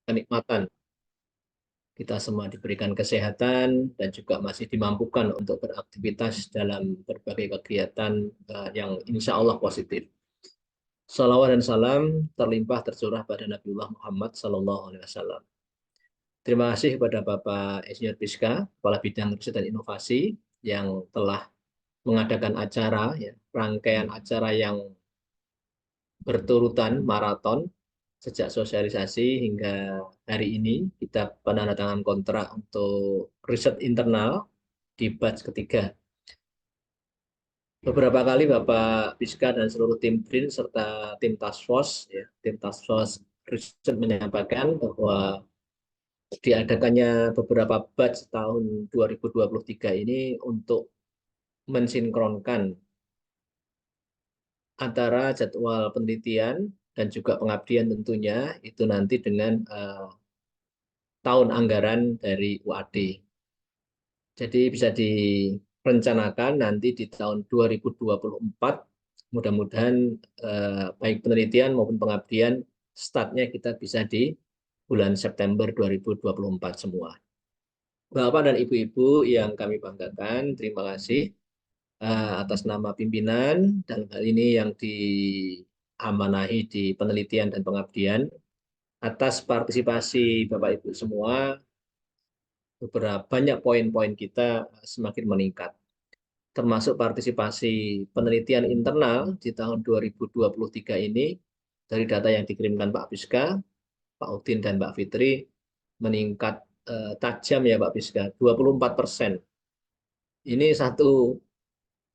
kenikmatan. Kita semua diberikan kesehatan dan juga masih dimampukan untuk beraktivitas dalam berbagai kegiatan yang insya Allah positif. Salawat dan salam terlimpah tercurah pada Nabiullah Muhammad Sallallahu Alaihi Wasallam. Terima kasih kepada Bapak Insinyur Piska, Kepala Bidang Riset dan Inovasi, yang telah mengadakan acara, ya, rangkaian acara yang berturutan maraton sejak sosialisasi hingga hari ini. Kita penandatangan kontrak untuk riset internal di batch ketiga. Beberapa kali Bapak Piska dan seluruh tim BRIN serta tim Task Force, ya, tim Task Force riset menyampaikan bahwa diadakannya beberapa batch tahun 2023 ini untuk mensinkronkan antara jadwal penelitian dan juga pengabdian tentunya itu nanti dengan tahun anggaran dari UAD. Jadi bisa direncanakan nanti di tahun 2024, mudah-mudahan baik penelitian maupun pengabdian startnya kita bisa di bulan September 2024 semua. Bapak dan Ibu-Ibu yang kami banggakan, terima kasih atas nama pimpinan dan hal ini yang diamanahi di penelitian dan pengabdian. Atas partisipasi Bapak Ibu semua, beberapa banyak poin-poin kita semakin meningkat. Termasuk partisipasi penelitian internal di tahun 2023 ini, dari data yang dikirimkan Pak Piska, Pak Udin dan Mbak Fitri, meningkat tajam ya Pak Piska, 24%. Ini satu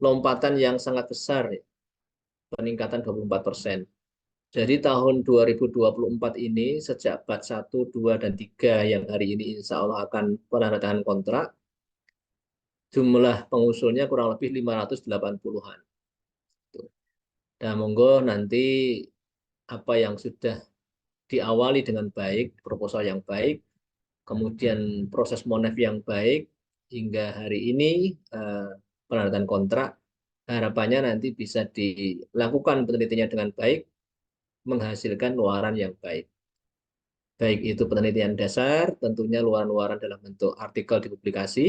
lompatan yang sangat besar, peningkatan 24%. Jadi tahun 2024 ini sejak batch 1, 2, dan 3 yang hari ini insya Allah akan penandatangan kontrak, jumlah pengusulnya kurang lebih 580-an. Dan monggo nanti apa yang sudah diawali dengan baik, proposal yang baik, kemudian proses monef yang baik, hingga hari ini penandatangan kontrak, harapannya nanti bisa dilakukan penelitiannya dengan baik, menghasilkan luaran yang baik. Baik itu penelitian dasar, tentunya luaran-luaran dalam bentuk artikel di publikasi,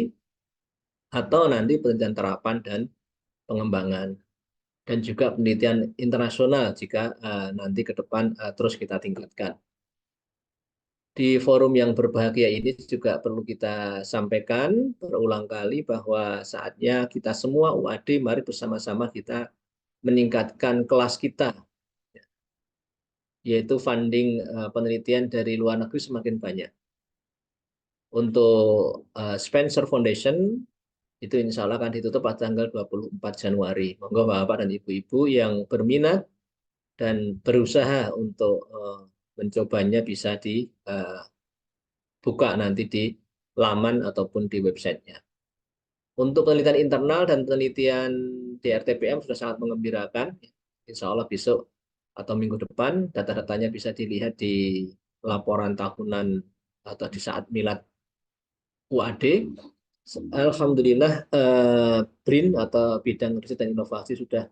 atau nanti penelitian terapan dan pengembangan. Dan juga penelitian internasional jika nanti ke depan terus kita tingkatkan. Di forum yang berbahagia ini juga perlu kita sampaikan berulang kali bahwa saatnya kita semua UAD, mari bersama-sama kita meningkatkan kelas kita, yaitu funding penelitian dari luar negeri semakin banyak. Untuk Spencer Foundation, itu insya Allah akan ditutup pada tanggal 24 Januari. Monggo Bapak dan Ibu-Ibu yang berminat dan berusaha untuk mencobanya bisa dibuka nanti di laman ataupun di websitenya. Untuk penelitian internal dan penelitian di RTPM sudah sangat mengembirakan. Insya Allah besok atau minggu depan data-datanya bisa dilihat di laporan tahunan atau di saat milad UAD. Alhamdulillah BRIN atau Bidang Riset dan Inovasi sudah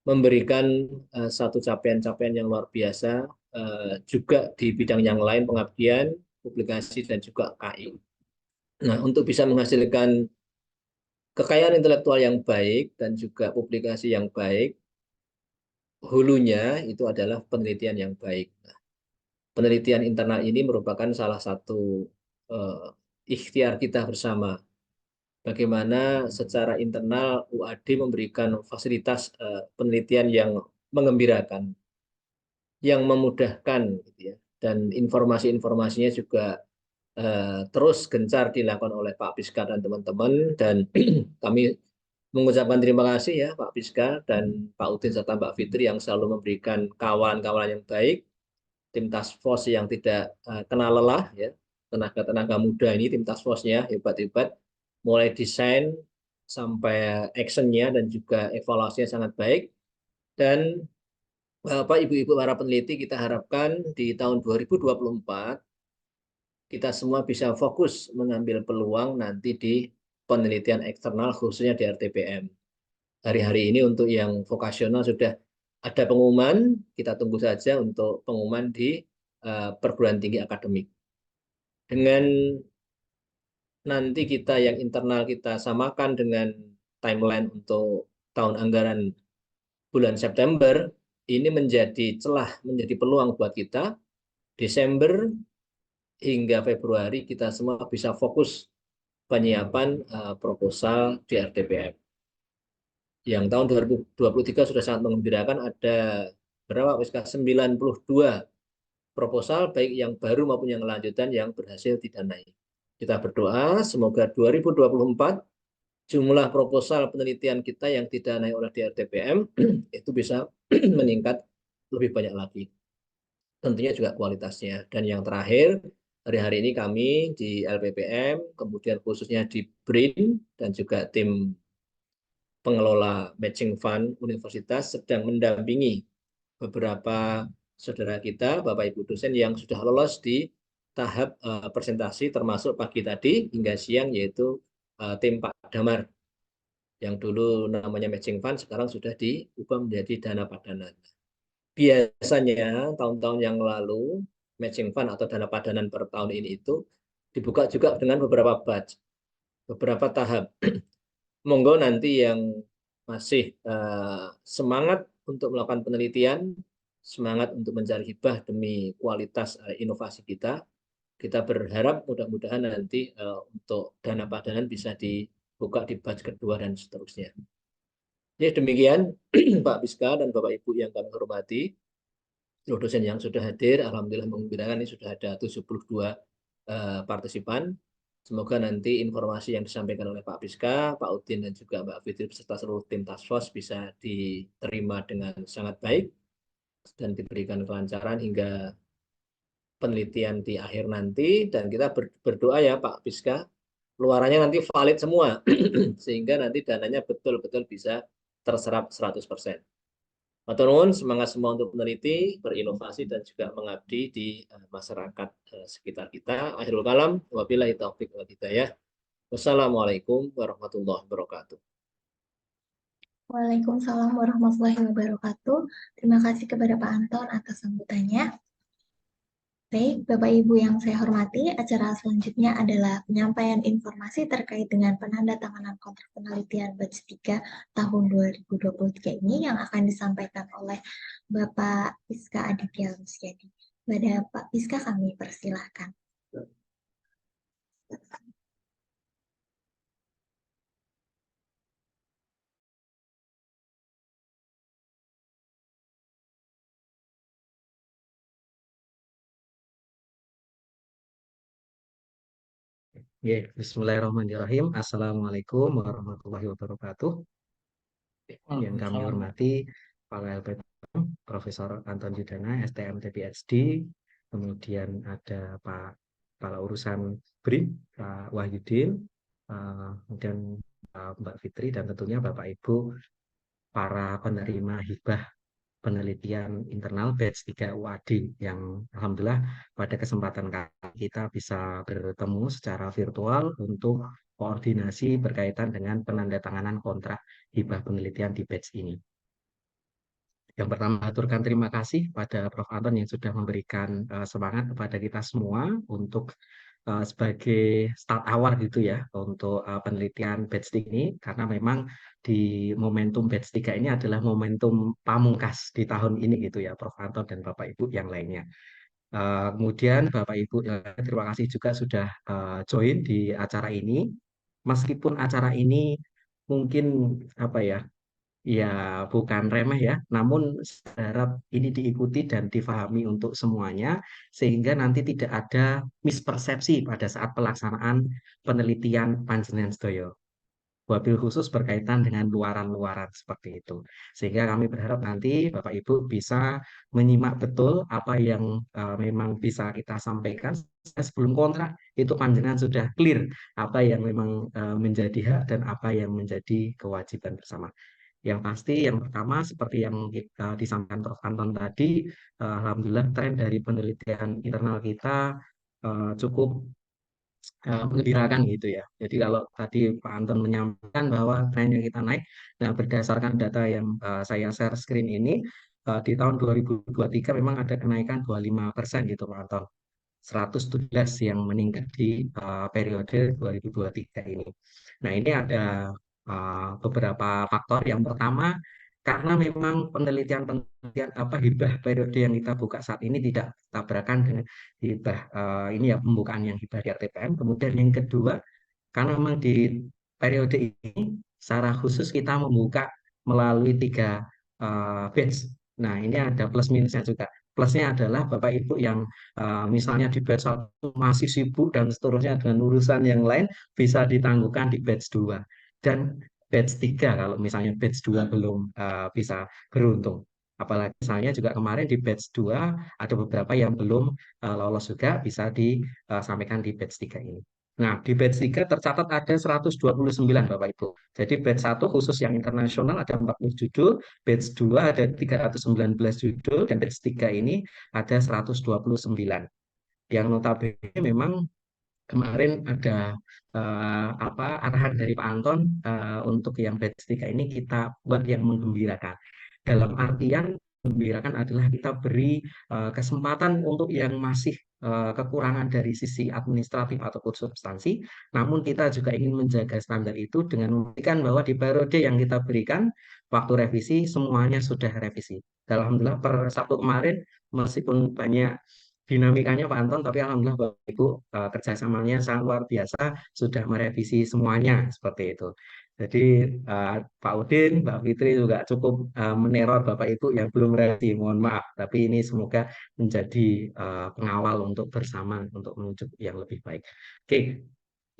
memberikan satu capaian-capaian yang luar biasa juga di bidang yang lain, pengabdian, publikasi, dan juga KI. Nah, untuk bisa menghasilkan kekayaan intelektual yang baik dan juga publikasi yang baik, hulunya itu adalah penelitian yang baik. Nah, penelitian internal ini merupakan salah satu ikhtiar kita bersama. Bagaimana secara internal UAD memberikan fasilitas penelitian yang mengembirakan, yang memudahkan, gitu ya. Dan informasi-informasinya juga terus gencar dilakukan oleh Pak Piska dan teman-teman, dan kami mengucapkan terima kasih ya Pak Piska dan Pak Udin serta Mbak Fitri yang selalu memberikan kawan-kawan yang baik, tim task force yang tidak kenal lelah, ya, tenaga-tenaga muda ini, tim task force-nya hebat-hebat, mulai desain sampai actionnya dan juga evaluasinya sangat baik. Dan Bapak, Ibu-Ibu para peneliti, kita harapkan di tahun 2024 kita semua bisa fokus mengambil peluang nanti di penelitian eksternal khususnya di RTPM. Hari-hari ini untuk yang vokasional sudah ada pengumuman, kita tunggu saja untuk pengumuman di perguruan tinggi akademik. Dengan nanti kita yang internal kita samakan dengan timeline untuk tahun anggaran bulan September, ini menjadi celah, menjadi peluang buat kita. Desember hingga Februari kita semua bisa fokus penyiapan proposal di RDPM. Yang tahun 2023 sudah sangat mengembirakan, ada berapa? 92 proposal, baik yang baru maupun yang lanjutan yang berhasil didanai. Kita berdoa semoga 2024 jumlah proposal penelitian kita yang didanai oleh DRDPM itu bisa meningkat lebih banyak lagi. Tentunya juga kualitasnya. Dan yang terakhir, hari-hari ini kami di LPPM, kemudian khususnya di BRIN dan juga tim pengelola matching fund universitas sedang mendampingi beberapa saudara kita, Bapak Ibu dosen yang sudah lolos di tahap presentasi termasuk pagi tadi hingga siang, yaitu tim Pak Damar yang dulu namanya matching fund sekarang sudah diubah menjadi dana padanan. Biasanya tahun-tahun yang lalu matching fund atau dana padanan per tahun ini itu dibuka juga dengan beberapa batch, beberapa tahap. Monggo nanti yang masih semangat untuk melakukan penelitian, semangat untuk mencari hibah demi kualitas inovasi kita, kita berharap mudah-mudahan nanti untuk dana padanan bisa dibuka di batch kedua dan seterusnya. Ya, demikian Pak Biska dan Bapak Ibu yang kami hormati, seluruh dosen yang sudah hadir, alhamdulillah mengembirakan, ini sudah ada 72 partisipan. Semoga nanti informasi yang disampaikan oleh Pak Biska, Pak Udin, dan juga Mbak Fitri beserta seluruh tim Task Force bisa diterima dengan sangat baik dan diberikan kelancaran hingga penelitian di akhir nanti. Dan kita berdoa ya Pak Biska, luarannya nanti valid semua, sehingga nanti dananya betul-betul bisa terserap 100%. Matur nuwun, semangat semua untuk meneliti, berinovasi, dan juga mengabdi di masyarakat sekitar kita. Akhirul kalam, wabillahi taufiq wal hidayah. Wassalamualaikum warahmatullahi wabarakatuh. Waalaikumsalam warahmatullahi wabarakatuh. Terima kasih kepada Pak Anton atas sambutannya. Baik, Bapak Ibu yang saya hormati, acara selanjutnya adalah penyampaian informasi terkait dengan penandatanganan kontrak penelitian batch 3 tahun 2023 ini yang akan disampaikan oleh Bapak Piska Aditya Rusyadi. Pada Pak Piska kami persilahkan. Ya, Bismillahirrahmanirrahim. Assalamualaikum warahmatullahi wabarakatuh. Yang kami hormati Kepala LPPM, Profesor Anton Yudana, STMT PhD, kemudian ada Pak Kepala Urusan BRIN, Pak Wahyudin, kemudian Mbak Fitri, dan tentunya Bapak Ibu para penerima hibah penelitian internal batch 3 UAD yang alhamdulillah pada kesempatan kali kita bisa bertemu secara virtual untuk koordinasi berkaitan dengan penandatanganan kontrak hibah penelitian di batch ini. Yang pertama, aturkan terima kasih pada Prof. Anton yang sudah memberikan semangat kepada kita semua untuk sebagai start awal gitu ya untuk penelitian batch ini, karena memang di momentum batch 3 ini adalah momentum pamungkas di tahun ini gitu ya Prof. Anton dan Bapak Ibu yang lainnya. Kemudian Bapak Ibu terima kasih juga sudah join di acara ini. Meskipun acara ini mungkin apa ya, ya, bukan remeh ya, namun saya harap ini diikuti dan difahami untuk semuanya, sehingga nanti tidak ada mispersepsi pada saat pelaksanaan penelitian panjenengan sedaya. Wabil khusus berkaitan dengan luaran-luaran seperti itu. Sehingga kami berharap nanti Bapak Ibu bisa menyimak betul apa yang memang bisa kita sampaikan sebelum kontrak, itu panjenengan sudah clear apa yang memang menjadi hak dan apa yang menjadi kewajiban bersama. Yang pasti, yang pertama, seperti yang kita disampaikan Prof. Anton tadi, alhamdulillah tren dari penelitian internal kita cukup mengembirakan gitu ya. Jadi kalau tadi Pak Anton menyampaikan bahwa trennya kita naik, nah berdasarkan data yang saya share screen ini, di tahun 2023 memang ada kenaikan 25% gitu Pak Anton. 117 yang meningkat di periode 2023 ini. Nah, ini ada beberapa faktor. Yang pertama, karena memang penelitian apa hibah periode yang kita buka saat ini tidak tabrakan dengan hibah ini ya pembukaan yang hibah di RTPM. Kemudian yang kedua, karena memang di periode ini secara khusus kita membuka melalui 3 batch. Nah, ini ada plus minusnya juga. Plusnya adalah Bapak Ibu yang misalnya di batch 1 masih sibuk dan seterusnya dengan urusan yang lain bisa ditangguhkan di batch 2. Dan batch 3 kalau misalnya batch 2 belum bisa beruntung. Apalagi misalnya juga kemarin di batch 2 ada beberapa yang belum lolos juga bisa disampaikan di batch 3 ini. Nah, di batch 3 tercatat ada 129 Bapak Ibu. Jadi batch 1 khusus yang internasional ada 40 judul, batch 2 ada 319 judul, dan batch 3 ini ada 129. Yang notabene memang kemarin ada arahan dari Pak Anton untuk yang batch 3 ini kita buat yang menggembirakan. Dalam artian menggembirakan adalah kita beri kesempatan untuk yang masih kekurangan dari sisi administratif ataupun substansi, namun kita juga ingin menjaga standar itu dengan memastikan bahwa di periode yang kita berikan waktu revisi semuanya sudah revisi. Alhamdulillah per Sabtu kemarin meskipun banyak dinamikanya Pak Anton, tapi alhamdulillah Bapak Ibu kerjasamanya sangat luar biasa, sudah merevisi semuanya seperti itu. Jadi Pak Udin, Mbak Fitri juga cukup meneror Bapak Ibu yang belum revisi, mohon maaf. Tapi ini semoga menjadi pengawal untuk bersama untuk menuju yang lebih baik. Oke,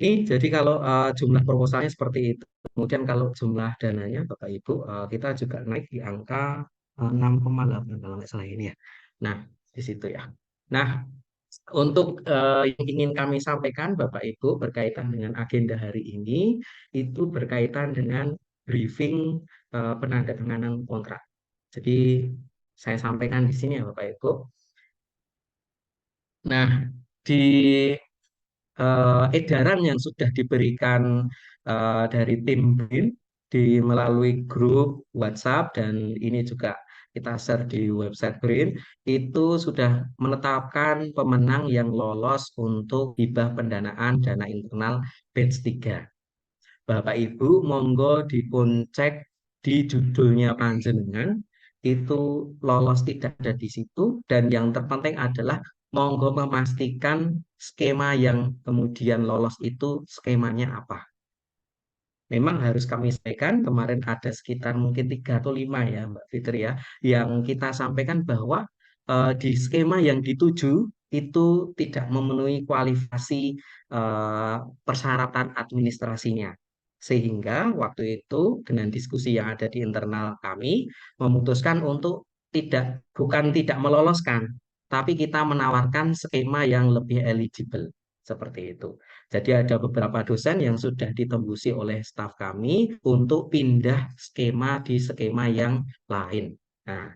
ini jadi kalau jumlah proposalnya seperti itu. Kemudian kalau jumlah dananya Bapak Ibu kita juga naik di angka 6,8 kalau nggak salah ini ya. Nah, di situ ya. Nah, untuk yang ingin kami sampaikan Bapak Ibu berkaitan dengan agenda hari ini itu berkaitan dengan briefing penandatanganan kontrak. Jadi saya sampaikan di sini ya Bapak Ibu. Nah, di edaran yang sudah diberikan dari tim BRIN melalui grup WhatsApp dan ini juga kita share di website BRIN itu sudah menetapkan pemenang yang lolos untuk hibah pendanaan dana internal batch 3. Bapak Ibu monggo dipun cek di judulnya panjenengan itu lolos tidak ada di situ dan yang terpenting adalah monggo memastikan skema yang kemudian lolos itu skemanya apa. Memang harus kami sampaikan kemarin ada sekitar mungkin 3 atau 5 ya Mbak Fitri ya yang kita sampaikan bahwa di skema yang dituju itu tidak memenuhi kualifikasi persyaratan administrasinya. Sehingga waktu itu dengan diskusi yang ada di internal kami memutuskan untuk bukan tidak meloloskan, tapi kita menawarkan skema yang lebih eligible seperti itu. Jadi ada beberapa dosen yang sudah ditembusi oleh staf kami untuk pindah skema di skema yang lain. Nah,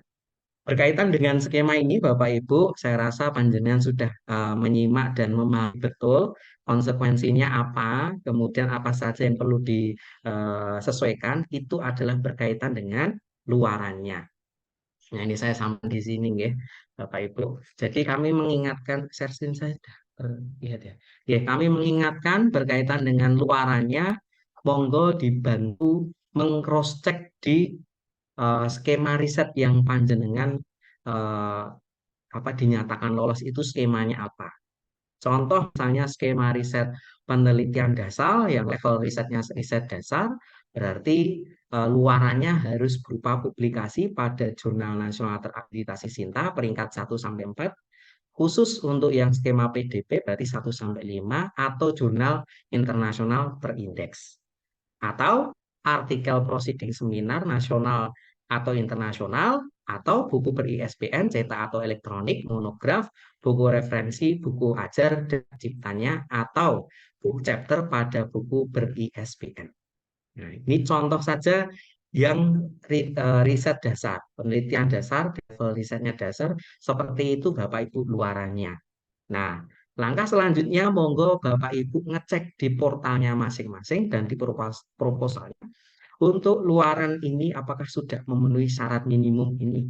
berkaitan dengan skema ini, Bapak Ibu, saya rasa panjenengan sudah menyimak dan memahami betul konsekuensinya apa, kemudian apa saja yang perlu disesuaikan, itu adalah berkaitan dengan luarannya. Nah, ini saya sampaikan di sini, ya, Bapak Ibu. Jadi kami mengingatkan, share screen saya sudah lihat ya. Ya, kami mengingatkan berkaitan dengan luarannya, monggo dibantu meng-cross check di skema riset yang panjenengan eh, apa dinyatakan lolos itu skemanya apa. Contoh misalnya skema riset penelitian dasar yang level risetnya riset dasar berarti luarannya harus berupa publikasi pada jurnal nasional terakreditasi Sinta peringkat 1 sampai 4 khusus untuk yang skema PDP berarti 1 sampai 5 atau jurnal internasional terindeks atau artikel proceeding seminar nasional atau internasional atau buku ber-ISBN cetak atau elektronik, monograf, buku referensi, buku ajar dan ciptanya atau buku chapter pada buku ber-ISBN. Nah, ini contoh saja yang riset dasar, penelitian dasar, level risetnya dasar, seperti itu Bapak Ibu luarannya. Nah, langkah selanjutnya monggo Bapak Ibu ngecek di portalnya masing-masing dan di proposalnya. Untuk luaran ini apakah sudah memenuhi syarat minimum ini?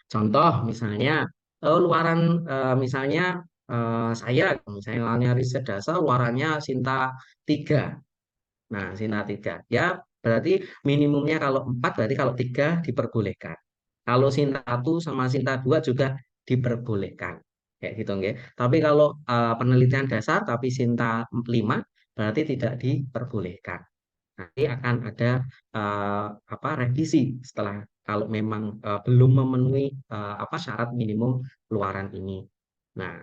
Contoh misalnya luaran misalnya saya misalnya riset dasar luarannya Sinta 3. Nah, Sinta 3 ya berarti minimumnya kalau 4 berarti kalau 3 diperbolehkan. Kalau Sinta 1 sama Sinta 2 juga diperbolehkan. Kayak gitu nggih. Tapi kalau penelitian dasar tapi Sinta 5 berarti tidak diperbolehkan. Nanti akan ada apa revisi setelah kalau memang belum memenuhi apa syarat minimum luaran ini. Nah,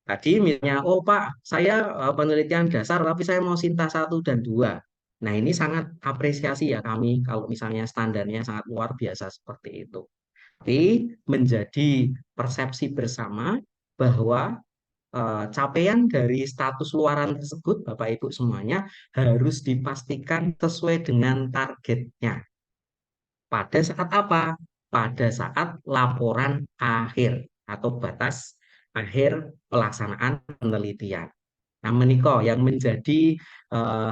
tadi misalnya, oh Pak, saya penelitian dasar tapi saya mau Sinta 1 dan 2. Nah, ini sangat apresiasi ya kami kalau misalnya standarnya sangat luar biasa seperti itu. Tapi menjadi persepsi bersama bahwa capaian dari status luaran tersebut, Bapak Ibu semuanya, harus dipastikan sesuai dengan targetnya. Pada saat apa? Pada saat laporan akhir atau batas akhir pelaksanaan penelitian. Nah, menikah yang menjadi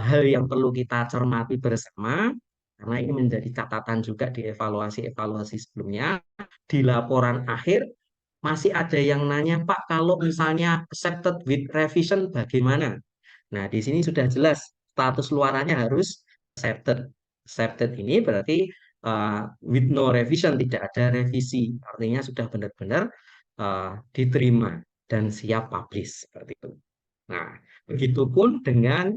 hal yang perlu kita cermati bersama, karena ini menjadi catatan juga di evaluasi-evaluasi sebelumnya, di laporan akhir masih ada yang nanya, Pak, kalau misalnya accepted with revision bagaimana? Nah, di sini sudah jelas status luarannya harus accepted. Accepted ini berarti with no revision, tidak ada revisi. Artinya sudah benar-benar diterima dan siap publish seperti itu. Nah, begitupun dengan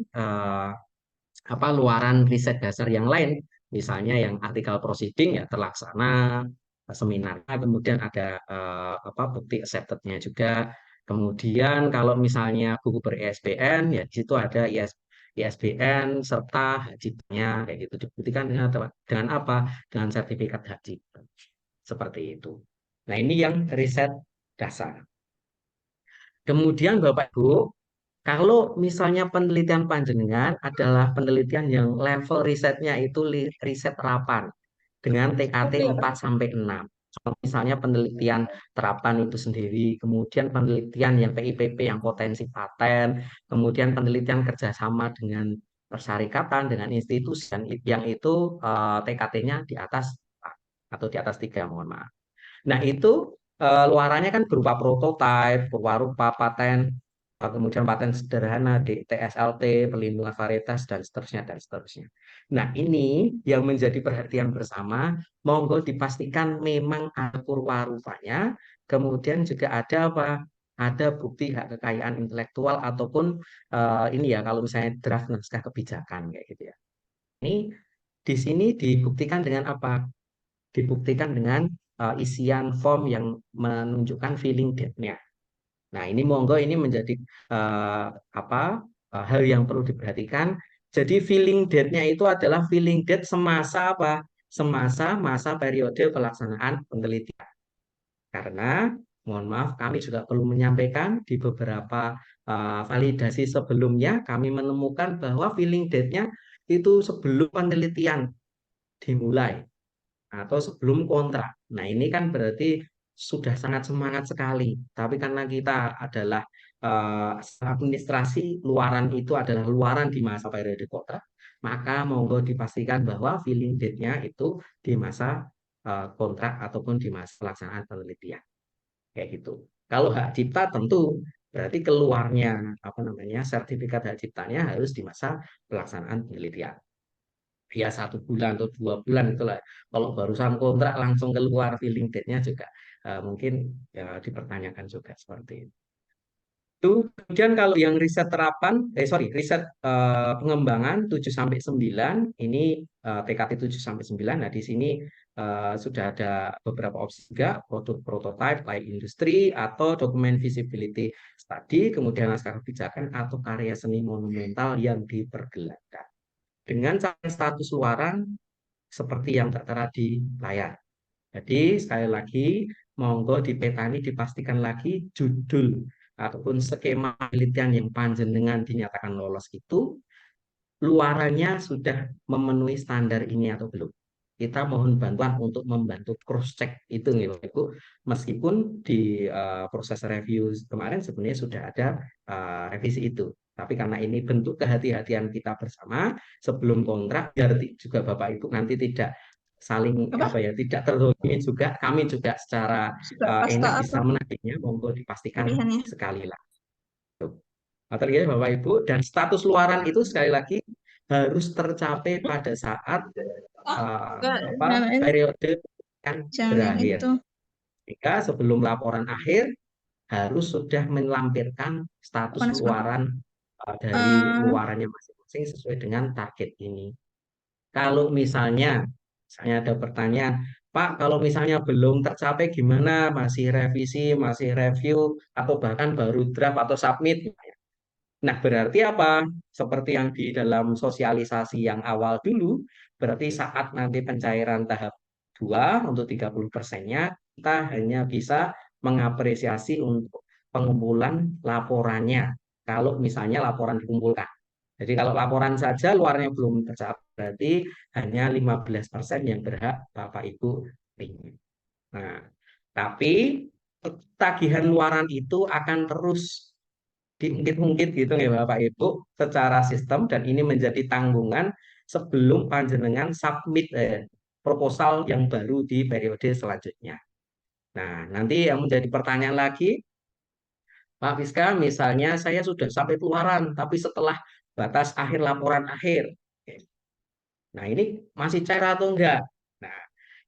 apa luaran riset dasar yang lain, misalnya yang artikel proceeding ya terlaksana, seminarnya, kemudian ada apa bukti accepted-nya juga. Kemudian kalau misalnya buku ber-ISBN ya di situ ada ISBN serta hajibnya kayak gitu dibuktikan dengan apa? Dengan sertifikat hajib. Seperti itu. Nah, ini yang riset dasar. Kemudian Bapak Ibu, kalau misalnya penelitian panjenengan adalah penelitian yang level risetnya itu riset terapan dengan TKT 4 sampai 6. Kalau misalnya penelitian terapan itu sendiri, kemudian penelitian yang PIPP yang potensi paten, kemudian penelitian kerjasama dengan persyarikatan, dengan institusi yang itu TKT-nya di atas 4 atau di atas 3, mohon maaf. Nah, itu luarannya kan berupa prototipe, berupa paten, kemudian paten sederhana, TSLT, pelindungan varietas, dan seterusnya, dan seterusnya. Nah, ini yang menjadi perhatian bersama, monggo dipastikan memang ada purwarupanya, kemudian juga ada apa? Ada bukti hak kekayaan intelektual ataupun ini ya kalau misalnya draft naskah kebijakan kayak gitu ya. Ini di sini dibuktikan dengan apa? Dibuktikan dengan isian form yang menunjukkan filling date-nya. Nah, ini monggo ini menjadi uh, apa hal yang perlu diperhatikan. Jadi filling date-nya itu adalah filling date semasa apa? Semasa masa periode pelaksanaan penelitian. Karena mohon maaf kami juga perlu menyampaikan di beberapa validasi sebelumnya kami menemukan bahwa filling date-nya itu sebelum penelitian dimulai atau sebelum kontrak. Nah, ini kan berarti sudah sangat semangat sekali. Tapi karena kita adalah administrasi, luaran itu adalah luaran di masa periode kontrak, maka monggo dipastikan bahwa filling date-nya itu di masa kontrak ataupun di masa pelaksanaan penelitian. Kayak gitu. Kalau hak cipta tentu berarti keluarnya apa namanya sertifikat hak ciptanya harus di masa pelaksanaan penelitian ya 1 bulan atau 2 bulan itulah. Kalau barusan kontrak langsung keluar filling date-nya juga mungkin ya, dipertanyakan juga seperti itu. Kemudian kalau yang riset terapan, riset pengembangan 7 sampai 9 ini TKT 7 sampai 9. Nah, di sini sudah ada beberapa opsi juga, produk prototype, like industri, atau dokumen visibility study, kemudian naskah kebijakan atau karya seni monumental yang dipergelarkan dengan status luaran seperti yang tertera di layar. Jadi sekali lagi, monggo dipetani dipastikan lagi judul ataupun skema penelitian yang panjenengan dinyatakan lolos itu luarannya sudah memenuhi standar ini atau belum. Kita mohon bantuan untuk membantu cross check itu nih Bapak Ibu. Meskipun di proses review kemarin sebenarnya sudah ada revisi itu. Tapi karena ini bentuk kehati-hatian kita bersama sebelum kontrak, biar juga Bapak Ibu nanti tidak saling Apa? apa ya, tidak terzolimi juga, kami juga secara Sudah pasca enak apa bisa menagihnya, monggo dipastikan pilihannya? sekali lah. Atau ya Bapak Ibu, dan status luaran itu sekali lagi harus tercapai pada saat Enggak, jangan, periode kan jangan yang berakhir. itu. Jika sebelum laporan akhir harus sudah melampirkan status Panas banget. luaran dari Eh, luarannya masing-masing sesuai dengan target ini. Kalau misalnya ada pertanyaan, Pak, kalau misalnya belum tercapai gimana? Masih revisi, masih review, atau bahkan baru draft atau submit. Nah, berarti apa? Seperti yang di dalam sosialisasi yang awal dulu, berarti saat nanti pencairan tahap 2 untuk 30%-nya, kita hanya bisa mengapresiasi untuk pengumpulan laporannya. Kalau misalnya laporan dikumpulkan. Jadi kalau laporan saja luarnya belum tercapai, berarti hanya 15% yang berhak Bapak Ibu terima. Nah, tapi tagihan luaran itu akan terus diungkit-ungkit gitu ya Bapak Ibu secara sistem, dan ini menjadi tanggungan sebelum panjenengan submit proposal yang baru di periode selanjutnya. Nah, nanti yang menjadi pertanyaan lagi, Pak Fiska, misalnya saya sudah sampai keluaran, tapi setelah batas akhir laporan akhir. Nah, ini masih cair atau enggak? Nah,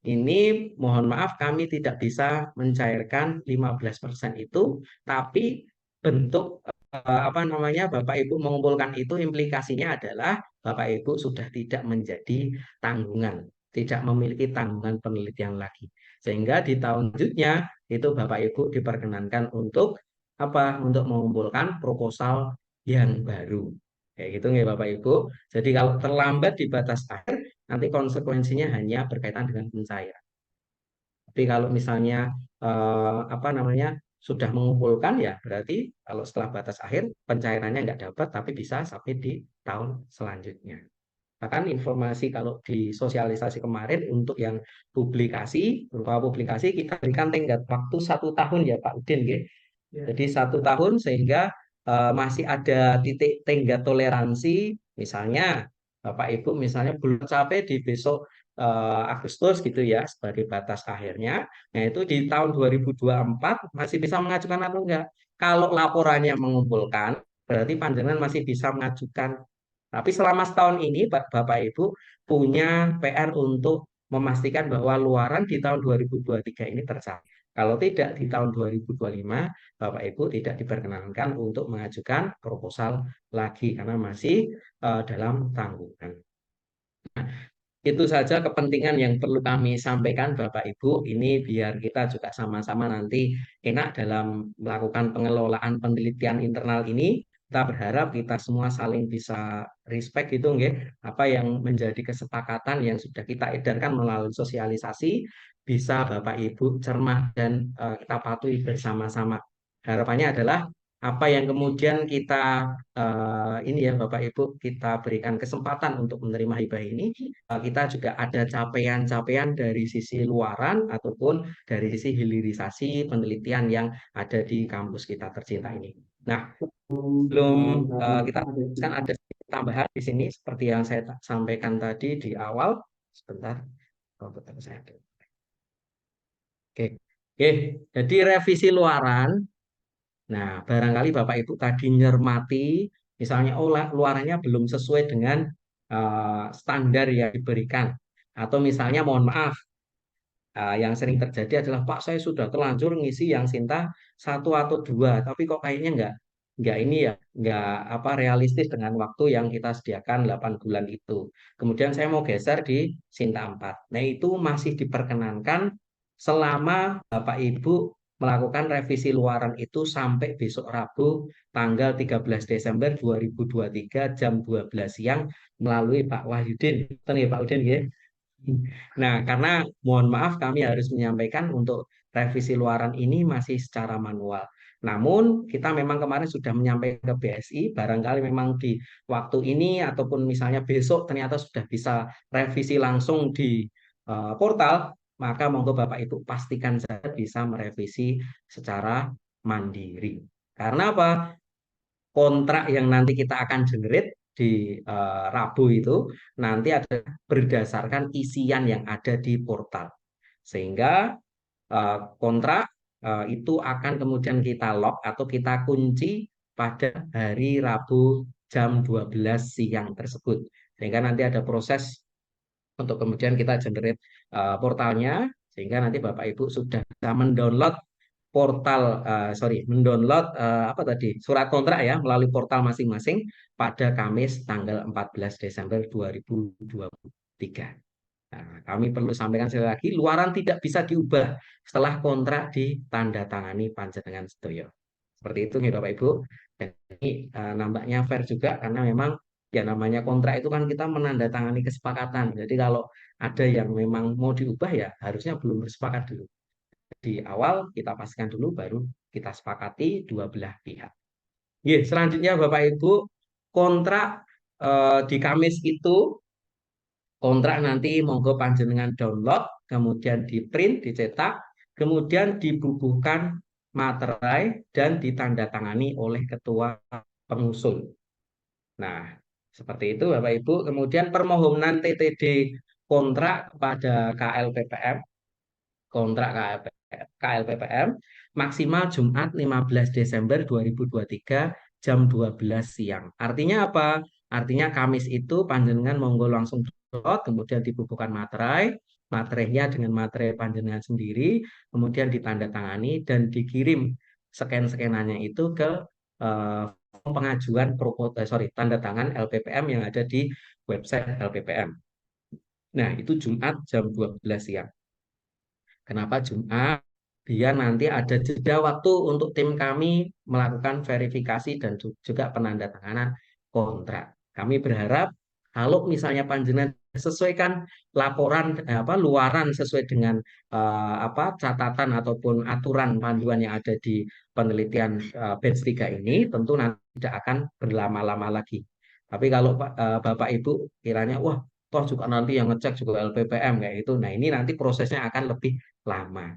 ini mohon maaf kami tidak bisa mencairkan 15% itu, tapi bentuk apa namanya Bapak Ibu mengumpulkan itu implikasinya adalah Bapak Ibu sudah tidak menjadi tanggungan, tidak memiliki tanggungan penelitian lagi. Sehingga di tahun selanjutnya itu Bapak Ibu diperkenankan untuk apa? Untuk mengumpulkan proposal yang baru. Kayak gitu nggak Bapak Ibu. Jadi kalau terlambat di batas akhir, nanti konsekuensinya hanya berkaitan dengan pencairan. Tapi kalau misalnya apa namanya sudah mengumpulkan ya berarti kalau setelah batas akhir pencairannya nggak dapat tapi bisa sampai di tahun selanjutnya. Bahkan informasi kalau di sosialisasi kemarin untuk yang publikasi, berupa publikasi kita berikan tenggat waktu 1 tahun ya Pak Udin, ya. Jadi 1 tahun sehingga masih ada titik tenggat toleransi, misalnya Bapak Ibu misalnya belum sampai di besok Agustus gitu ya sebagai batas akhirnya. Nah itu di tahun 2024 masih bisa mengajukan atau enggak? Kalau laporannya mengumpulkan, berarti panjenengan masih bisa mengajukan. Tapi selama setahun ini Bapak Ibu punya PR untuk memastikan bahwa luaran di tahun 2023 ini tercapai. Kalau tidak di tahun 2025, Bapak Ibu tidak diperkenankan untuk mengajukan proposal lagi karena masih dalam tanggungan. Itu saja kepentingan yang perlu kami sampaikan Bapak Ibu. Ini biar kita juga sama-sama nanti enak dalam melakukan pengelolaan penelitian internal ini. Kita berharap kita semua saling bisa respect gitu nggih. Apa yang menjadi kesepakatan yang sudah kita edarkan melalui sosialisasi bisa Bapak Ibu cermah dan kita patuhi bersama-sama. Harapannya adalah apa yang kemudian kita ini ya Bapak Ibu kita berikan kesempatan untuk menerima hibah ini, kita juga ada capaian-capaian dari sisi luaran ataupun dari sisi hilirisasi penelitian yang ada di kampus kita tercinta ini. Nah, belum kita kan ada tambahan di sini seperti yang saya sampaikan tadi di awal. Sebentar, komputer saya ada. Oke, oke. Jadi revisi luaran. Nah, barangkali Bapak Ibu tadi nyermati, misalnya oh luarannya belum sesuai dengan standar yang diberikan. Atau misalnya mohon maaf, yang sering terjadi adalah Pak saya sudah terlanjur ngisi yang Sinta 1 atau 2, tapi kok kayaknya nggak ini ya, nggak apa realistis dengan waktu yang kita sediakan 8 bulan itu. Kemudian saya mau geser di Sinta 4. Nah itu masih diperkenankan selama Bapak Ibu melakukan revisi luaran itu sampai besok Rabu tanggal 13 Desember 2023 jam 12 siang melalui Pak Wahyudin. Betul ya Pak Udin ya? Nah, karena mohon maaf kami harus menyampaikan untuk revisi luaran ini masih secara manual. Namun kita memang kemarin sudah menyampaikan ke BSI, barangkali memang di waktu ini ataupun misalnya besok ternyata sudah bisa revisi langsung di portal, maka monggo Bapak Ibu pastikan saja bisa merevisi secara mandiri. Karena apa? Kontrak yang nanti kita akan generate di Rabu itu nanti ada berdasarkan isian yang ada di portal. Sehingga kontrak itu akan kemudian kita lock atau kita kunci pada hari Rabu jam 12 siang tersebut. Sehingga nanti ada proses untuk kemudian kita generate portalnya, sehingga nanti Bapak Ibu sudah bisa mendownload mendownload apa tadi surat kontrak ya melalui portal masing-masing pada Kamis tanggal 14 Desember 2023. Nah, kami perlu sampaikan sekali lagi, luaran tidak bisa diubah setelah kontrak ditandatangani panjenengan sedaya. Seperti itu nih Bapak Ibu. Dan ini nampaknya fair juga karena memang ya namanya kontrak itu kan kita menandatangani kesepakatan. Jadi kalau ada yang memang mau diubah ya harusnya belum bersepakat dulu. Di awal kita pastikan dulu baru kita sepakati dua belah pihak. Selanjutnya Bapak Ibu, kontrak di Kamis itu kontrak nanti monggo panjenengan download, kemudian di print, dicetak, kemudian dibubuhkan materai dan ditandatangani oleh ketua pengusul. Nah, seperti itu Bapak Ibu. Kemudian permohonan TTD kontrak kepada KLPPM, kontrak KLPPM maksimal Jumat 15 Desember 2023 jam 12 siang. Artinya apa? Artinya Kamis itu panjenengan monggo langsung download, kemudian dibubuhkan materai, materainya dengan materai panjenengan sendiri, kemudian ditandatangani dan dikirim scan-scanannya itu ke pengajuan tanda tangan LPPM yang ada di website LPPM. Nah, itu Jumat jam 12 siang. Kenapa Jumat? Biar nanti ada jeda waktu untuk tim kami melakukan verifikasi dan juga penandatanganan kontrak. Kami berharap kalau misalnya panjenengan sesuaikan laporan luaran sesuai dengan catatan ataupun aturan panduan yang ada di penelitian batch 3 ini, tentu nanti tidak akan berlama-lama lagi. Tapi kalau Bapak Ibu kiranya wah toh juga nanti yang ngecek juga LPPM kayak itu, nah ini nanti prosesnya akan lebih lama.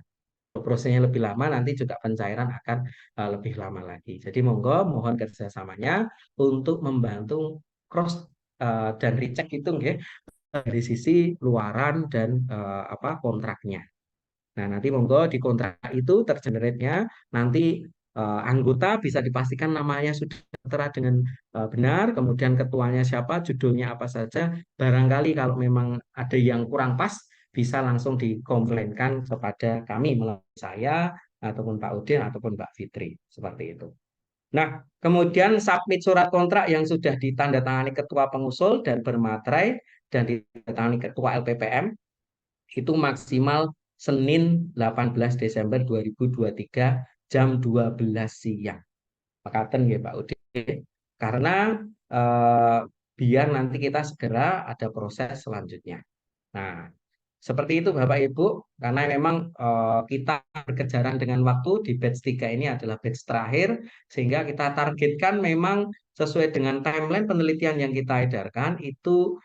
Prosesnya lebih lama, nanti juga pencairan akan lebih lama lagi. Jadi monggo mohon kerjasamanya untuk membantu cross dan recheck itu dari sisi luaran dan kontraknya. Nah, nanti monggo di kontrak itu tergenerate-nya nanti anggota bisa dipastikan namanya sudah tertera dengan benar, kemudian ketuanya siapa, judulnya apa saja. Barangkali kalau memang ada yang kurang pas, bisa langsung dikomplainkan kepada kami melalui saya ataupun Pak Udin ataupun Mbak Fitri seperti itu. Nah, kemudian submit surat kontrak yang sudah ditandatangani ketua pengusul dan bermaterai dan ditandatangani ketua LPPM itu maksimal Senin 18 Desember 2023 jam 12 siang. Makaten ya Pak Udin. Karena biar nanti kita segera ada proses selanjutnya. Nah, seperti itu Bapak Ibu, karena memang kita berkejaran dengan waktu di batch 3 ini adalah batch terakhir, sehingga kita targetkan memang sesuai dengan timeline penelitian yang kita edarkan, itu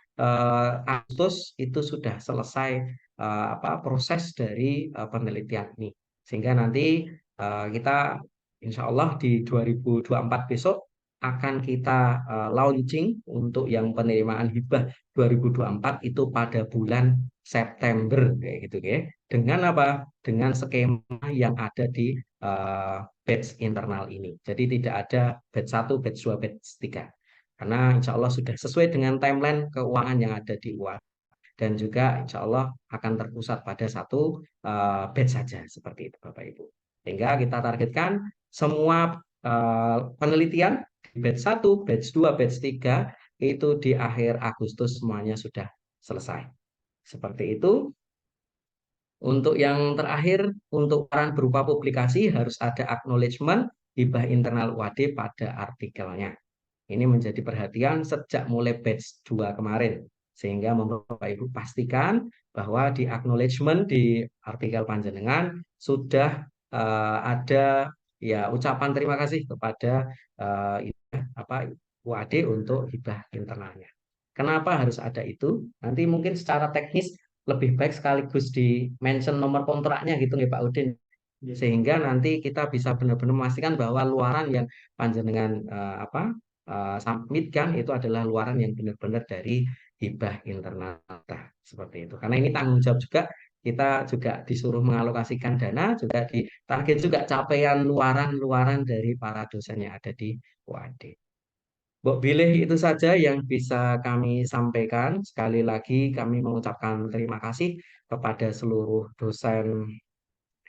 Agustus itu sudah selesai proses dari penelitian ini. Sehingga nanti kita insya Allah di 2024 besok akan kita launching untuk yang penerimaan hibah 2024 itu pada bulan September kayak gitu ya. Dengan apa? Dengan skema yang ada di batch internal ini. Jadi tidak ada batch 1, batch 2, batch 3. Karena insya Allah sudah sesuai dengan timeline keuangan yang ada di UAD. Dan juga insya Allah akan terpusat pada satu batch saja seperti itu Bapak Ibu. Sehingga kita targetkan semua penelitian batch 1, batch 2, batch 3 itu di akhir Agustus semuanya sudah selesai. Seperti itu. Untuk yang terakhir, untuk peran berupa publikasi harus ada acknowledgement hibah internal UAD pada artikelnya. Ini menjadi perhatian sejak mulai batch 2 kemarin. Sehingga Bapak Ibu pastikan bahwa di acknowledgement di artikel panjenengan sudah ada ya ucapan terima kasih kepada UAD untuk hibah internalnya. Kenapa harus ada itu? Nanti mungkin secara teknis lebih baik sekaligus di mention nomor kontraknya gitu ya Pak Udin. Sehingga nanti kita bisa benar-benar memastikan bahwa luaran yang panjenengan submitkan itu adalah luaran yang benar-benar dari hibah internal kita, seperti itu. Karena ini tanggung jawab juga, kita juga disuruh mengalokasikan dana, juga ditarget juga capaian luaran-luaran dari para dosen yang ada di UAD. Mbok Bilih, itu saja yang bisa kami sampaikan. Sekali lagi kami mengucapkan terima kasih kepada seluruh dosen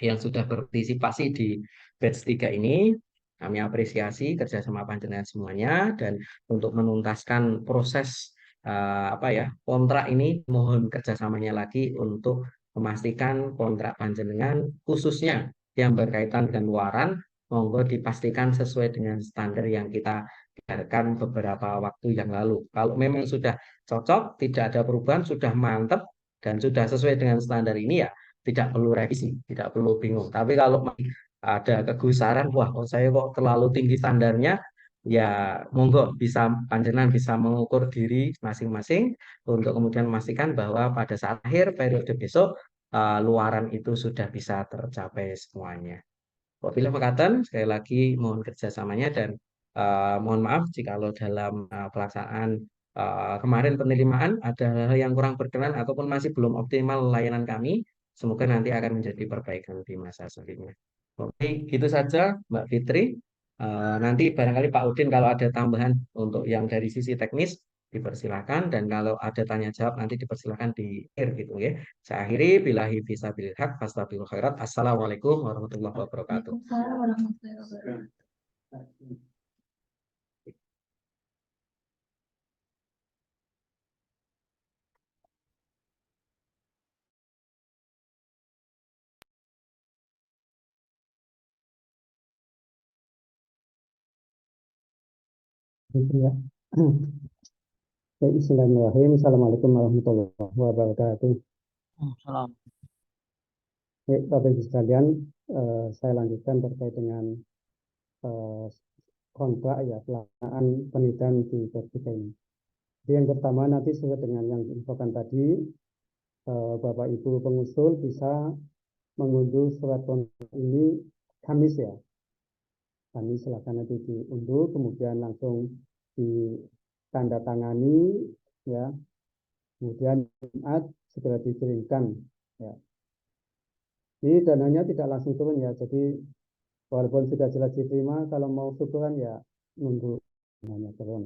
yang sudah berpartisipasi di batch 3 ini. Kami apresiasi kerjasama panjenengan semuanya, dan untuk menuntaskan proses kontrak ini, mohon kerjasamanya lagi untuk memastikan kontrak panjenengan khususnya yang berkaitan dengan luaran, monggo dipastikan sesuai dengan standar yang kita edarkan beberapa waktu yang lalu. Kalau memang sudah cocok, tidak ada perubahan, sudah mantap dan sudah sesuai dengan standar ini, ya tidak perlu revisi, tidak perlu bingung. Tapi kalau ada kegusaran, wah kok saya kok terlalu tinggi standarnya, ya monggo bisa panjenengan bisa mengukur diri masing-masing untuk kemudian memastikan bahwa pada saat akhir periode besok luaran itu sudah bisa tercapai semuanya. Wabillahi makaten, sekali lagi mohon kerjasamanya, dan mohon maaf jikalau dalam pelaksanaan kemarin penerimaan ada hal yang kurang berkenan ataupun masih belum optimal layanan kami. Semoga nanti akan menjadi perbaikan di masa selanjutnya. Oke, gitu saja Mbak Fitri. Nanti barangkali Pak Udin kalau ada tambahan untuk yang dari sisi teknis dipersilahkan, dan kalau ada tanya jawab nanti dipersilahkan di akhir gitu ya. Saya akhiri, billahi fisabilil haq, fastabiqul khairat. Assalamualaikum warahmatullahi wabarakatuh. Waalaikumsalam warahmatullahi wabarakatuh. Ya. Bismillahirrahmanirrahim. Assalamualaikum warahmatullahi wabarakatuh. Salam. Bapak Ibu sekalian, saya lanjutkan terkait dengan kontrak ya pelaksanaan penelitian di vertika ini. Jadi yang pertama, nanti sesuai dengan yang diinfokan tadi, Bapak Ibu pengusul bisa mengunduh surat kontrak ini Kamis ya. Kamis silakan nanti diunduh, kemudian langsung ditandatangani ya. Kemudian Jumat segera dikirimkan ya. Ini dananya tidak langsung turun ya, jadi walaupun sudah jelas diterima, kalau mau syukuran ya nunggu dananya turun.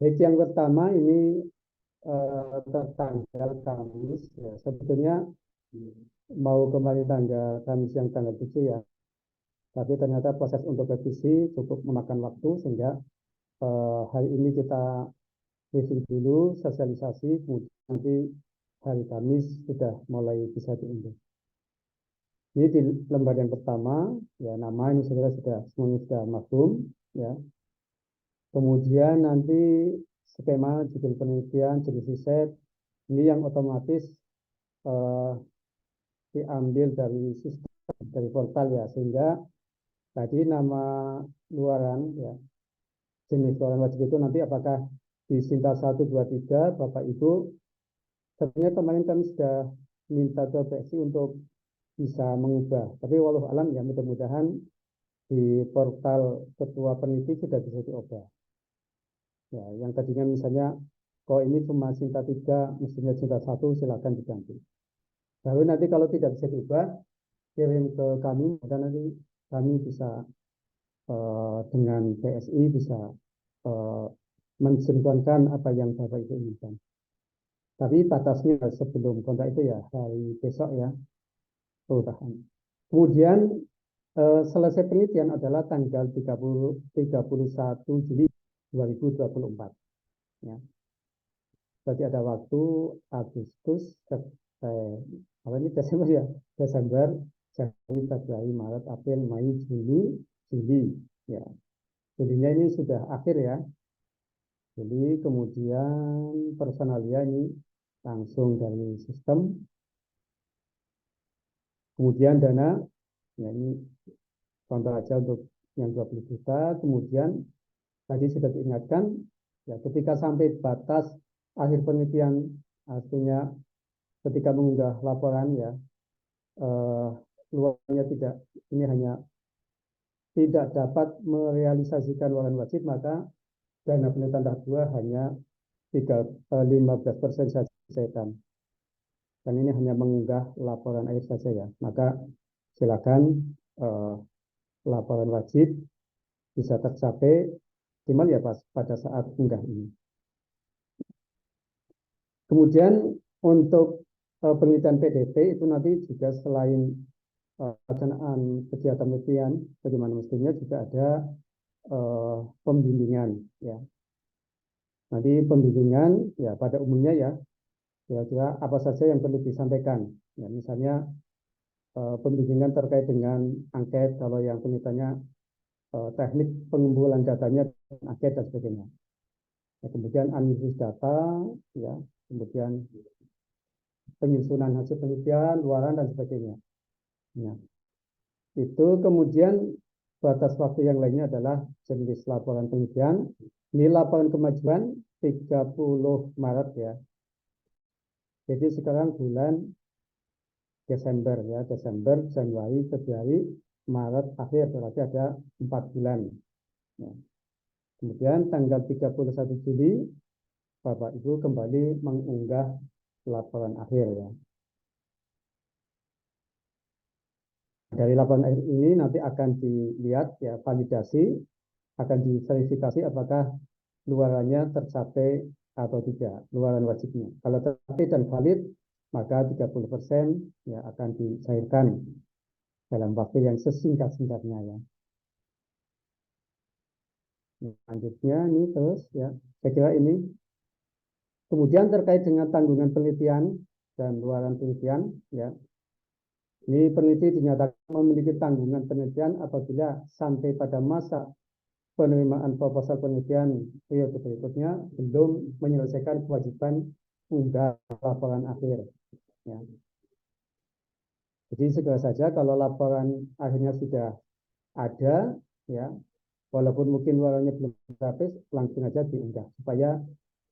Baik, yang pertama ini tertanggal Kamis ya. Sebetulnya mau kembali tanggal Kamis yang tanggal 7 ya, tapi ternyata proses untuk revisi cukup memakan waktu, sehingga hari ini kita review dulu, sosialisasi, kemudian nanti hari Kamis sudah mulai bisa diunduh. Ini di lembar yang pertama, ya nama ini sebenarnya semuanya sudah mafhum, ya. Kemudian nanti skema judul penelitian, jenis riset, ini yang otomatis diambil dari sistem, dari portal ya, sehingga tadi nama luaran ya, jenis luaran wajib itu nanti apakah di Sinta 1, 2, 3, Bapak Ibu, sebenarnya kemarin kami sudah minta ke PSI untuk bisa mengubah, tapi walau alam ya mudah-mudahan di portal ketua peneliti sudah bisa diubah. Ya, yang tadinya misalnya kalau ini cuma Sinta 3, mestinya Sinta 1, silakan diganti. Lalu nanti kalau tidak bisa diubah, kirim ke kami, dan nanti kami bisa dengan PSI bisa mensinkronkan apa yang Bapak Ibu inginkan. Tapi batasnya sebelum kontrak itu ya hari besok ya, perubahan. Kemudian selesai penelitian adalah tanggal 31 Juli 2024. Ya. Berarti ada waktu Agustus, Desember ya, Desember, Januari, Februari, Maret, April, Mei, Juli, ya. Julinya ini sudah akhir ya. Jadi kemudian personalia ini langsung dari sistem. Kemudian dana, ya ini contoh aja untuk yang 20 juta. Kemudian tadi sudah diingatkan, ya ketika sampai batas akhir penelitian, artinya ketika mengunggah laporan ya, luarnya tidak, ini hanya tidak dapat merealisasikan luaran wajib, maka dana penelitian tahap 2 hanya 15% saja diselesaikan. Dan ini hanya mengunggah laporan akhir saja ya. Maka silakan laporan wajib bisa tercapai optimal ya pada saat unggah ini. Kemudian untuk penelitian PDP itu nanti juga selain pelaksanaan kegiatan penelitian bagaimana mestinya juga ada pembimbingan ya. Nanti pembimbingan ya pada umumnya ya kira-kira apa saja yang perlu disampaikan. Ya, misalnya pembimbingan terkait dengan angket kalau yang penelitiannya teknik pengumpulan datanya angket dan sebagainya. Ya, kemudian analisis data ya, kemudian penyusunan hasil penelitian, luaran dan sebagainya. Ya. Itu kemudian batas waktu yang lainnya adalah jenis laporan penelitian. Ini laporan kemajuan 30 Maret ya. Jadi sekarang bulan Desember ya, Desember, Januari, Februari, Maret, akhir berarti ada 4 bulan. Ya. Kemudian tanggal 31 Juli Bapak Ibu kembali mengunggah laporan akhir ya. Dari laporan akhir ini nanti akan dilihat ya validasi, akan diverifikasi apakah luarannya tercapai atau tidak, luaran wajibnya. Kalau tercapai dan valid, maka 30% ya akan dicairkan dalam waktu yang sesingkat-singkatnya ya. Selanjutnya ini terus ya, saya kira ini. Kemudian terkait dengan tanggungan penelitian dan luaran penelitian ya. Ini peneliti dinyatakan memiliki tanggungan penelitian apabila sampai pada masa penerimaan proposal penelitian periode berikutnya belum menyelesaikan kewajiban unggah laporan akhir. Ya. Jadi segera saja kalau laporan akhirnya sudah ada, ya, walaupun mungkin luarannya belum habis, langsung aja diunggah supaya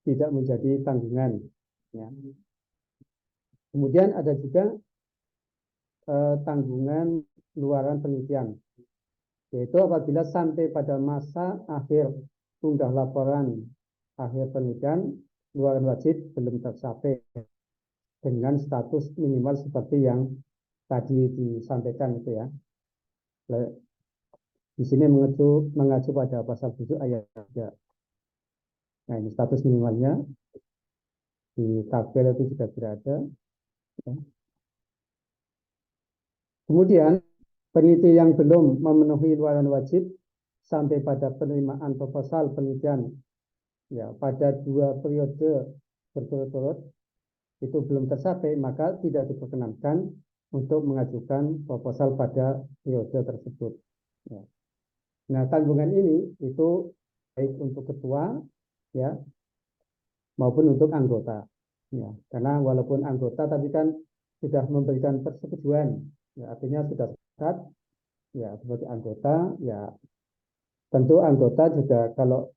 tidak menjadi tanggungan. Ya. Kemudian ada juga tanggungan luaran penelitian, yaitu apabila sampai pada masa akhir unggah laporan akhir penelitian, luaran wajib belum tercapai dengan status minimal seperti yang tadi disampaikan itu ya. Di sini mengacu pada pasal 7 ayat 3. Nah, ini status minimalnya di tabel itu juga tidak ada. Ya. Kemudian peneliti yang belum memenuhi luaran wajib sampai pada penerimaan proposal penelitian ya pada 2 periode berturut-turut itu belum tercapai, maka tidak diperkenankan untuk mengajukan proposal pada periode tersebut. Ya. Nah, tanggungan ini itu baik untuk ketua ya maupun untuk anggota. Ya, karena walaupun anggota tapi kan sudah memberikan persetujuan, ya, artinya sudah sepakat ya sebagai anggota, ya tentu anggota juga kalau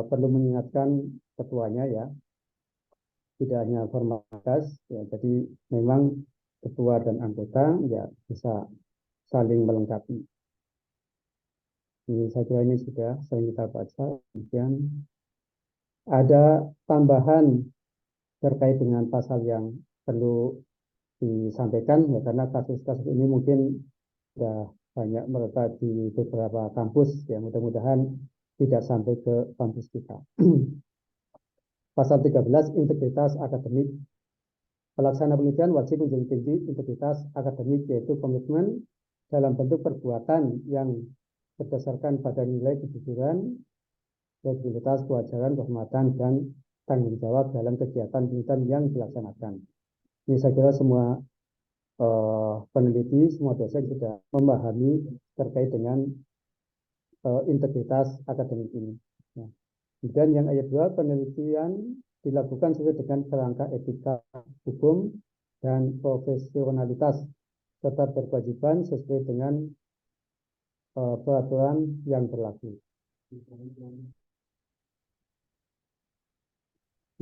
perlu mengingatkan ketuanya ya, tidak hanya formalitas, ya, jadi memang ketua dan anggota ya bisa saling melengkapi. Ini saya kira ini sudah sering kita baca. Kemudian ada tambahan terkait dengan pasal yang perlu disampaikan ya, karena kasus-kasus ini mungkin sudah banyak merebak di beberapa kampus ya, mudah-mudahan tidak sampai ke kampus kita. Pasal 13 integritas akademik. Pelaksana penelitian wajib menjunjung tinggi integritas akademik, yaitu komitmen dalam bentuk perbuatan yang berdasarkan pada nilai kejujuran, kredibilitas, kewajaran, kehormatan, dan tanggung jawab dalam kegiatan penelitian yang dilaksanakan. Ini saya kira semua peneliti, semua dosen sudah memahami terkait dengan integritas akademik ini. Nah, kemudian yang ayat 2, penelitian dilakukan sesuai dengan kerangka etika hukum dan profesionalitas serta berkewajiban sesuai dengan peraturan yang berlaku.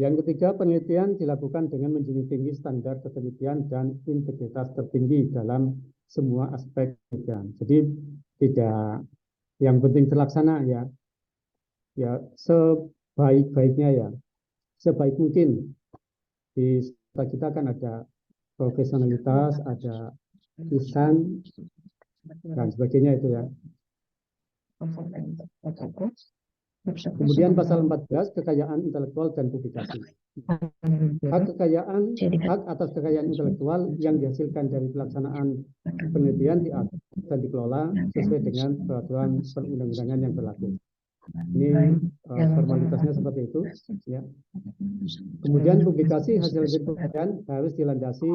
Yang ketiga, penelitian dilakukan dengan menjunjung tinggi standar ketelitian dan integritas tertinggi dalam semua aspek penelitian. Jadi tidak yang penting terlaksana ya. Ya, sebaik-baiknya ya, sebaik mungkin. Di kita kan ada profesionalitas, ada lisan, dan sebagainya itu ya. Kemudian pasal 14, kekayaan intelektual dan publikasi. Hak atas kekayaan intelektual yang dihasilkan dari pelaksanaan penelitian diatur dan dikelola sesuai dengan peraturan perundang-undangan yang berlaku. Ini formalitasnya seperti itu, ya. Kemudian publikasi hasil penelitian harus dilandasi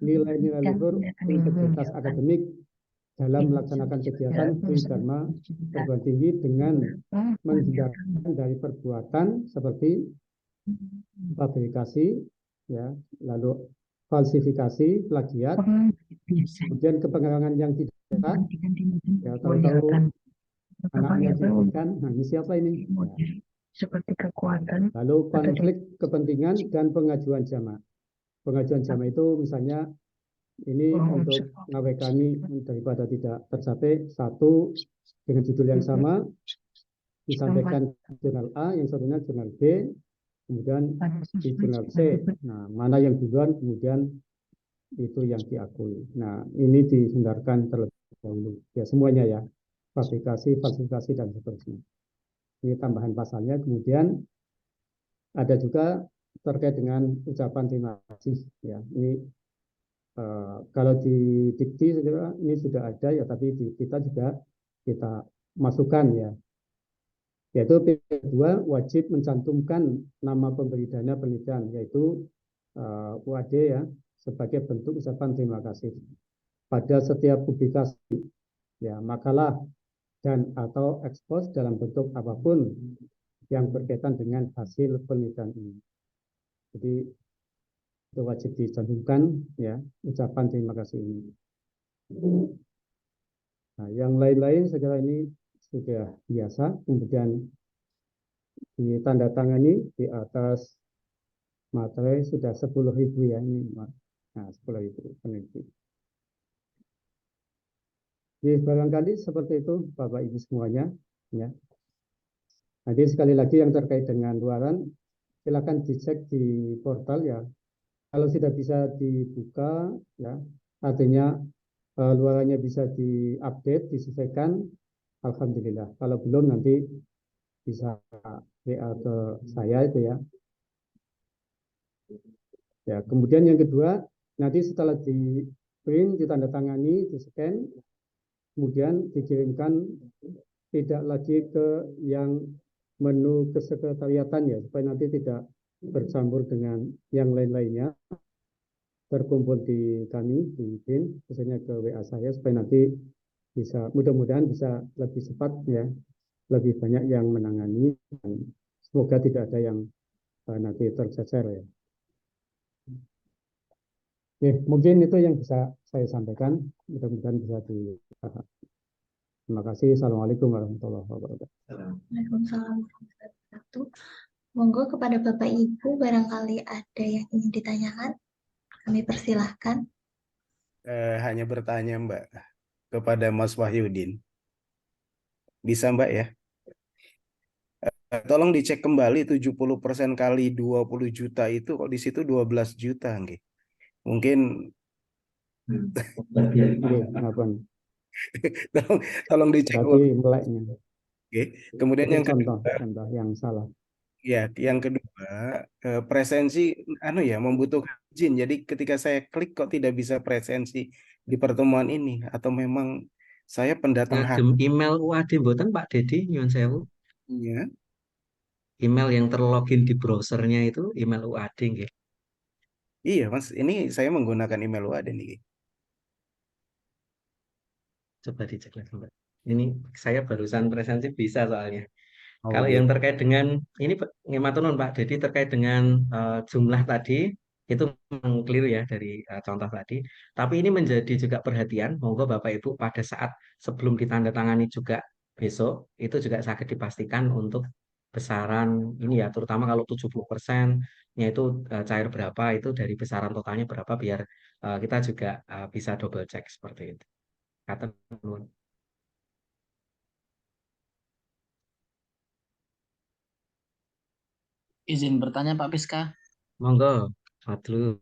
nilai-nilai luhur integritas akademik dalam melaksanakan kegiatan studi dharma perguruan tinggi dengan menghindarkan dari perbuatan seperti fabrikasi, ya, lalu falsifikasi, plagiat, kemudian kepengerangan yang tidak tepat, ya, tahu-tahu anaknya diberikan, nah ini siapa ini? Ya. Seperti kekuatan. Lalu konflik kepentingan dan pengajuan jamaah. Pengajuan jamaah itu misalnya ini untuk ngawekani daripada tidak tercapai satu dengan judul yang sama disampaikan jurnal A, yang satunya jurnal B, kemudian di jurnal C. Nah, mana yang duluan kemudian itu yang diakui. Nah, ini dihindarkan terlebih dahulu. Ya, semuanya ya. Fabrikasi, falsifikasi, dan seterusnya. Ini tambahan pasalnya. Kemudian ada juga terkait dengan ucapan terima kasih. Ya, ini kalau di dikti ini sudah ada ya, tapi di kita juga kita masukkan ya. Yaitu P2 wajib mencantumkan nama pemberi dana penelitian, yaitu UAD ya, sebagai bentuk ucapan terima kasih pada setiap publikasi, ya, makalah dan atau ekspos dalam bentuk apapun yang berkaitan dengan hasil penelitian ini. Jadi itu wajib dicantumkan ya ucapan terima kasih ini. Nah, yang lain-lain segala ini sudah biasa, kemudian ditandatangani di atas materai sudah 10.000 ya ini. Nah, 10.000 peneliti. Jadi barangkali seperti itu Bapak Ibu semuanya ya. Nanti sekali lagi yang terkait dengan luaran silakan dicek di portal ya. Kalau sudah bisa dibuka ya, artinya luarannya bisa diupdate, disesuaikan, alhamdulillah. Kalau belum nanti bisa WA ke saya itu ya. Ya, kemudian yang kedua, nanti setelah di print, ditandatangani, di-scan, kemudian dikirimkan tidak lagi ke yang menu kesekretariatan ya, supaya nanti tidak bercampur dengan yang lain-lainnya, berkumpul di kami di BIN, khususnya ke WA saya supaya nanti bisa mudah-mudahan bisa lebih cepat ya, lebih banyak yang menangani dan semoga tidak ada yang nanti tercecer ya. Oke, mungkin itu yang bisa saya sampaikan, mudah-mudahan bisa dipahami. Terima kasih. Assalamualaikum warahmatullahi wabarakatuh. Waalaikumsalam warahmatullahi wabarakatuh. Monggo kepada Bapak Ibu barangkali ada yang ingin ditanyakan, kami persilahkan. Hanya bertanya Mbak kepada Mas Wahyudin. Bisa Mbak ya? Tolong dicek kembali 70% kali 20 juta itu kok di situ 12 juta nggih. Mungkin tolong dicek berarti meleknya. Oke. Kemudian yang contoh yang salah. Ya, yang kedua, presensi membutuhkan izin. Jadi ketika saya klik kok tidak bisa presensi di pertemuan ini, atau memang saya pendatang email UAD mboten Pak Dedi nyuwun sewu. Iya. Email yang terlogin di browsernya itu email UAD nggih. Iya, Mas. Ini saya menggunakan email UAD nih. Coba dicek lagi Mbak. Ini saya barusan presensi bisa soalnya. Oh, Kalau gitu. yang terkait dengan ini ngematurun Pak Dedi terkait dengan jumlah tadi itu memang keliru ya dari contoh tadi. Tapi ini menjadi juga perhatian. Monggo Bapak Ibu pada saat sebelum ditandatangani juga besok itu juga sangat dipastikan untuk besaran ini ya, terutama kalau 70% yaitu cair berapa itu dari besaran totalnya berapa biar kita juga bisa double check seperti itu. Kata nuwun. izin bertanya Pak Piska. Monggo, Fadlu.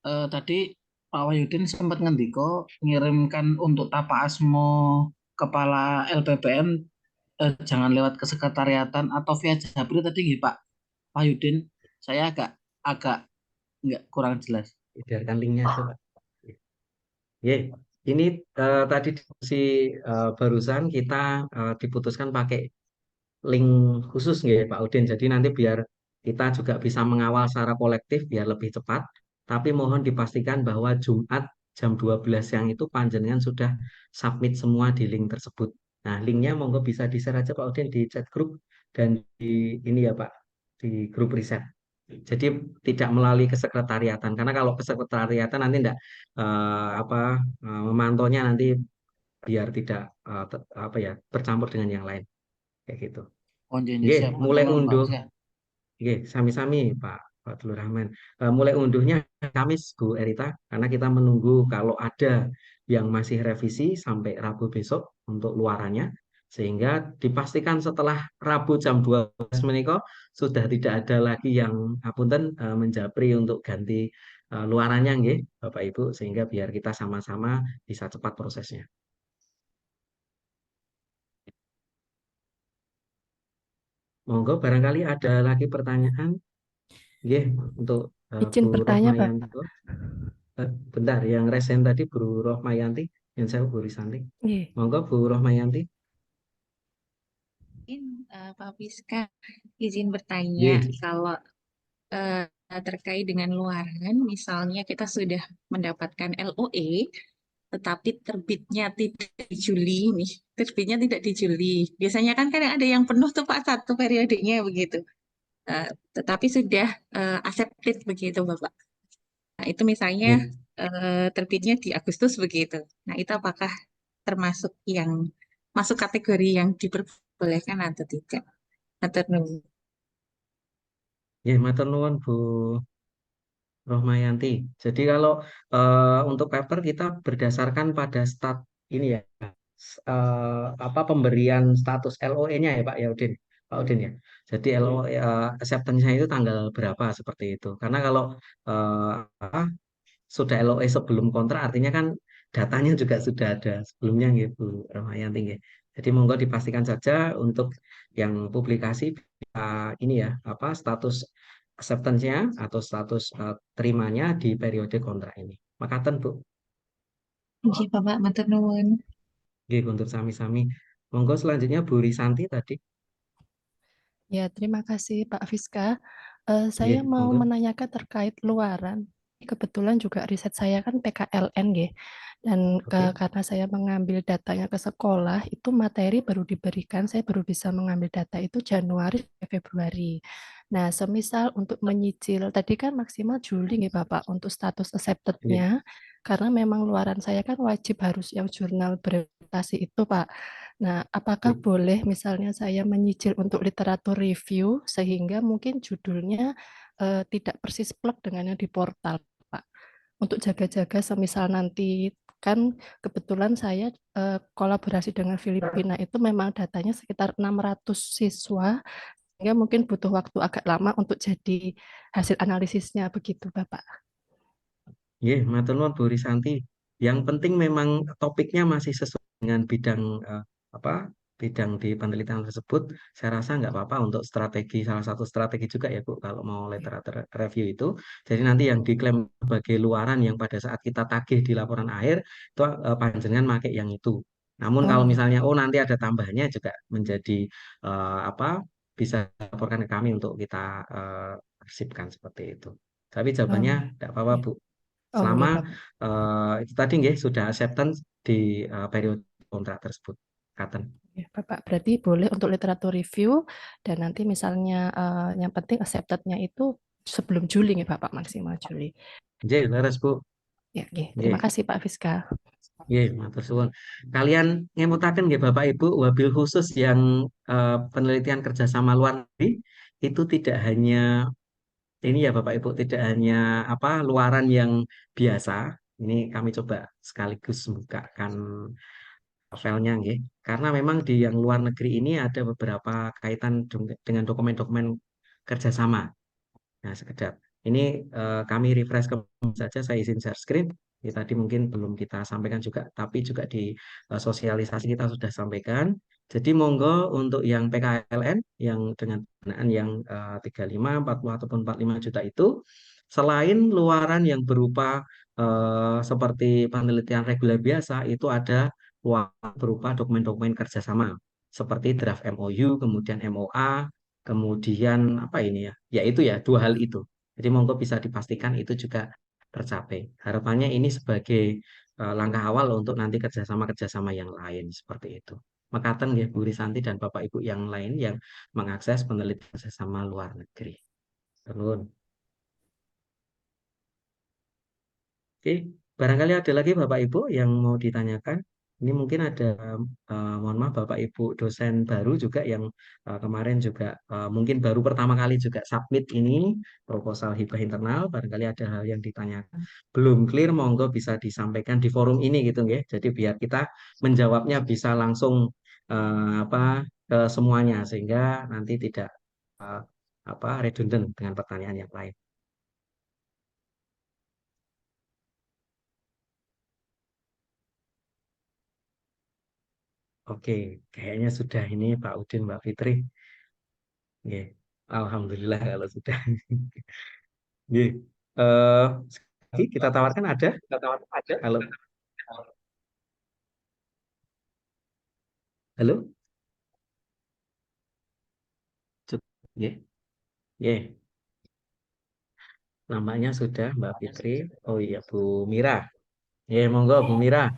Tadi Pak Wahyudin sempat ngendiko ngirimkan untuk Tapa Asmo Kepala LPPM jangan lewat kesekretariatan atau via Japri tadi nggih Pak Wahyudin. Saya agak agak nggak kurang jelas. Biarkan linknya coba. Ye, ini tadi diskusi barusan kita diputuskan pakai link khusus nggih Pak Udin. Jadi nanti biar kita juga bisa mengawal secara kolektif biar lebih cepat. Tapi mohon dipastikan bahwa Jumat jam 12 siang itu panjenengan sudah submit semua di link tersebut. Nah, linknya monggo bisa di-share aja Pak Udin di chat grup dan di ini ya Pak, di grup riset. Jadi tidak melalui kesekretariatan karena kalau kesekretariatan nanti enggak memantaunya nanti biar tidak apa ya bercampur dengan yang lain kayak gitu. Oh, janji Nggih, siap mulai matur Pak. unduh. Siap. Nggih, sami-sami Pak Fadlur Rahman. Mulai unduhnya Kamis Bu Erita karena kita menunggu kalau ada yang masih revisi sampai Rabu besok untuk luarannya sehingga dipastikan setelah Rabu jam 12 meniko sudah tidak ada lagi yang apunten menjapri untuk ganti luarannya nggih Bapak Ibu sehingga biar kita sama-sama bisa cepat prosesnya. Monggo barangkali ada lagi pertanyaan. Nggih, untuk Izin Bu bertanya, Pak. Rohmayanti. Bentar, yang resen tadi Bu Rohmayanti, yang saya Bu Risanti. Iya. Monggo Bu Rohmayanti. Pak Fiska, izin bertanya, Nggih, kalau terkait dengan luaran, misalnya kita sudah mendapatkan LOE, tetapi terbitnya tidak di Juli nih, terbitnya tidak di Juli. Biasanya kan kadang ada yang penuh tuh Pak satu periodenya begitu. Tetapi sudah accepted begitu Bapak. Nah, itu misalnya nggih. terbitnya di Agustus begitu. Nah, itu apakah termasuk yang masuk kategori yang diperbolehkan atau tidak? Atau nunggu? Nggih, matur nuwun Bu Rohmayanti. Jadi kalau untuk paper kita berdasarkan pada ini ya, apa pemberian status LOE-nya ya Pak ya Udin, Pak Udin ya. Jadi LOE acceptance-nya itu tanggal berapa seperti itu. Karena kalau apa, sudah LOE sebelum kontrak artinya kan datanya juga sudah ada sebelumnya gitu Rohmayanti nggih. Jadi monggo dipastikan saja untuk yang publikasi ini ya apa status acceptance-nya atau status terimanya di periode kontrak ini. Makaten Bu. Iya, Bapak, matur nuwun. Nggih untuk sami-sami. Monggo selanjutnya Bu Risanti tadi. Ya, terima kasih Pak Fiska. Saya Nggih, mau monggo. menanyakan terkait luaran. Kebetulan juga riset saya kan PKLN, nggih. Dan Oke. karena saya mengambil datanya ke sekolah, itu materi baru diberikan, saya baru bisa mengambil data itu Januari Februari. Nah, semisal untuk menyicil, tadi kan maksimal Juli nih Bapak, untuk status Nggih. accepted-nya, karena memang luaran saya kan wajib harus yang jurnal berprestasi itu Pak. Nah, apakah Nggih. boleh misalnya saya menyicil untuk literatur review, sehingga mungkin judulnya tidak persis plek dengan yang di portal Pak. Untuk jaga-jaga semisal nanti kan kebetulan saya kolaborasi dengan Filipina itu memang datanya sekitar 600 siswa sehingga mungkin butuh waktu agak lama untuk jadi hasil analisisnya begitu Bapak. Nggih, matur nuwun Bu Risanti. Yang penting memang topiknya masih sesuai dengan bidang apa bidang di penelitian tersebut. Saya rasa nggak apa-apa untuk strategi salah satu strategi juga ya Bu kalau mau literatur review itu. Jadi nanti yang diklaim sebagai luaran yang pada saat kita tagih di laporan akhir itu panjenengan pakai yang itu. Namun Oh kalau iya. misalnya oh nanti ada tambahannya juga menjadi apa bisa laporkan ke kami untuk kita arsipkan seperti itu. Tapi Oh jawabannya iya. tidak apa-apa Iya. Bu. Oh Selama nggih, Bapak. itu tadi nggih sudah acceptance di periode kontrak tersebut. Katen. Ya, Bapak, berarti boleh untuk literatur review dan nanti misalnya yang penting accepted-nya itu sebelum Juli nih Bapak, maksimal Juli. Nggih, leres Bu. Ya, nggih. Nggih. Terima kasih Pak Fiska. Nggih, matur suwun. Kalian ngemutaken nggih Bapak Ibu wabil khusus yang penelitian kerjasama luar negeri itu tidak hanya ini ya Bapak Ibu, tidak hanya apa luaran yang biasa. Ini kami coba sekaligus bukakan filenya nggih. Karena memang di yang luar negeri ini ada beberapa kaitan dengan dokumen-dokumen kerjasama. Nah, sekedap ini kami refresh saja, saya izin share screen. Ini tadi mungkin belum kita sampaikan juga, tapi juga di sosialisasi kita sudah sampaikan. Jadi monggo untuk yang PKLN yang dengan pendanaan yang 35, 40 ataupun 45 juta itu, selain luaran yang berupa seperti penelitian reguler biasa, itu ada luaran berupa dokumen-dokumen kerjasama seperti draft MOU, kemudian MOA, kemudian apa ini ya? Ya itu ya, dua hal itu. Jadi monggo bisa dipastikan itu juga tercapai. Harapannya ini sebagai langkah awal untuk nanti kerjasama-kerjasama yang lain seperti itu. Mekaten ya Bu Risanti dan Bapak Ibu yang lain yang mengakses penelitian kerjasama luar negeri. Nuhun. Oke, barangkali ada lagi Bapak Ibu yang mau ditanyakan. Ini mungkin ada, mohon maaf Bapak Ibu dosen baru juga yang kemarin juga mungkin baru pertama kali juga submit ini proposal hibah internal. Barangkali ada hal yang ditanyakan. Belum clear, monggo bisa disampaikan di forum ini gitu ya. Jadi biar kita menjawabnya bisa langsung apa ke semuanya sehingga nanti tidak eh, apa redundant dengan pertanyaan yang lain. Oke, kayaknya sudah ini Pak Udin, Mbak Fitri. Oke, Alhamdulillah kalau sudah. Oke, sekali lagi kita tawarkan ada. Halo, halo, cukup. Oke, oke. Namanya sudah Mbak Fitri. Oh iya, Bu Mira. Ya, monggo Bu Mira.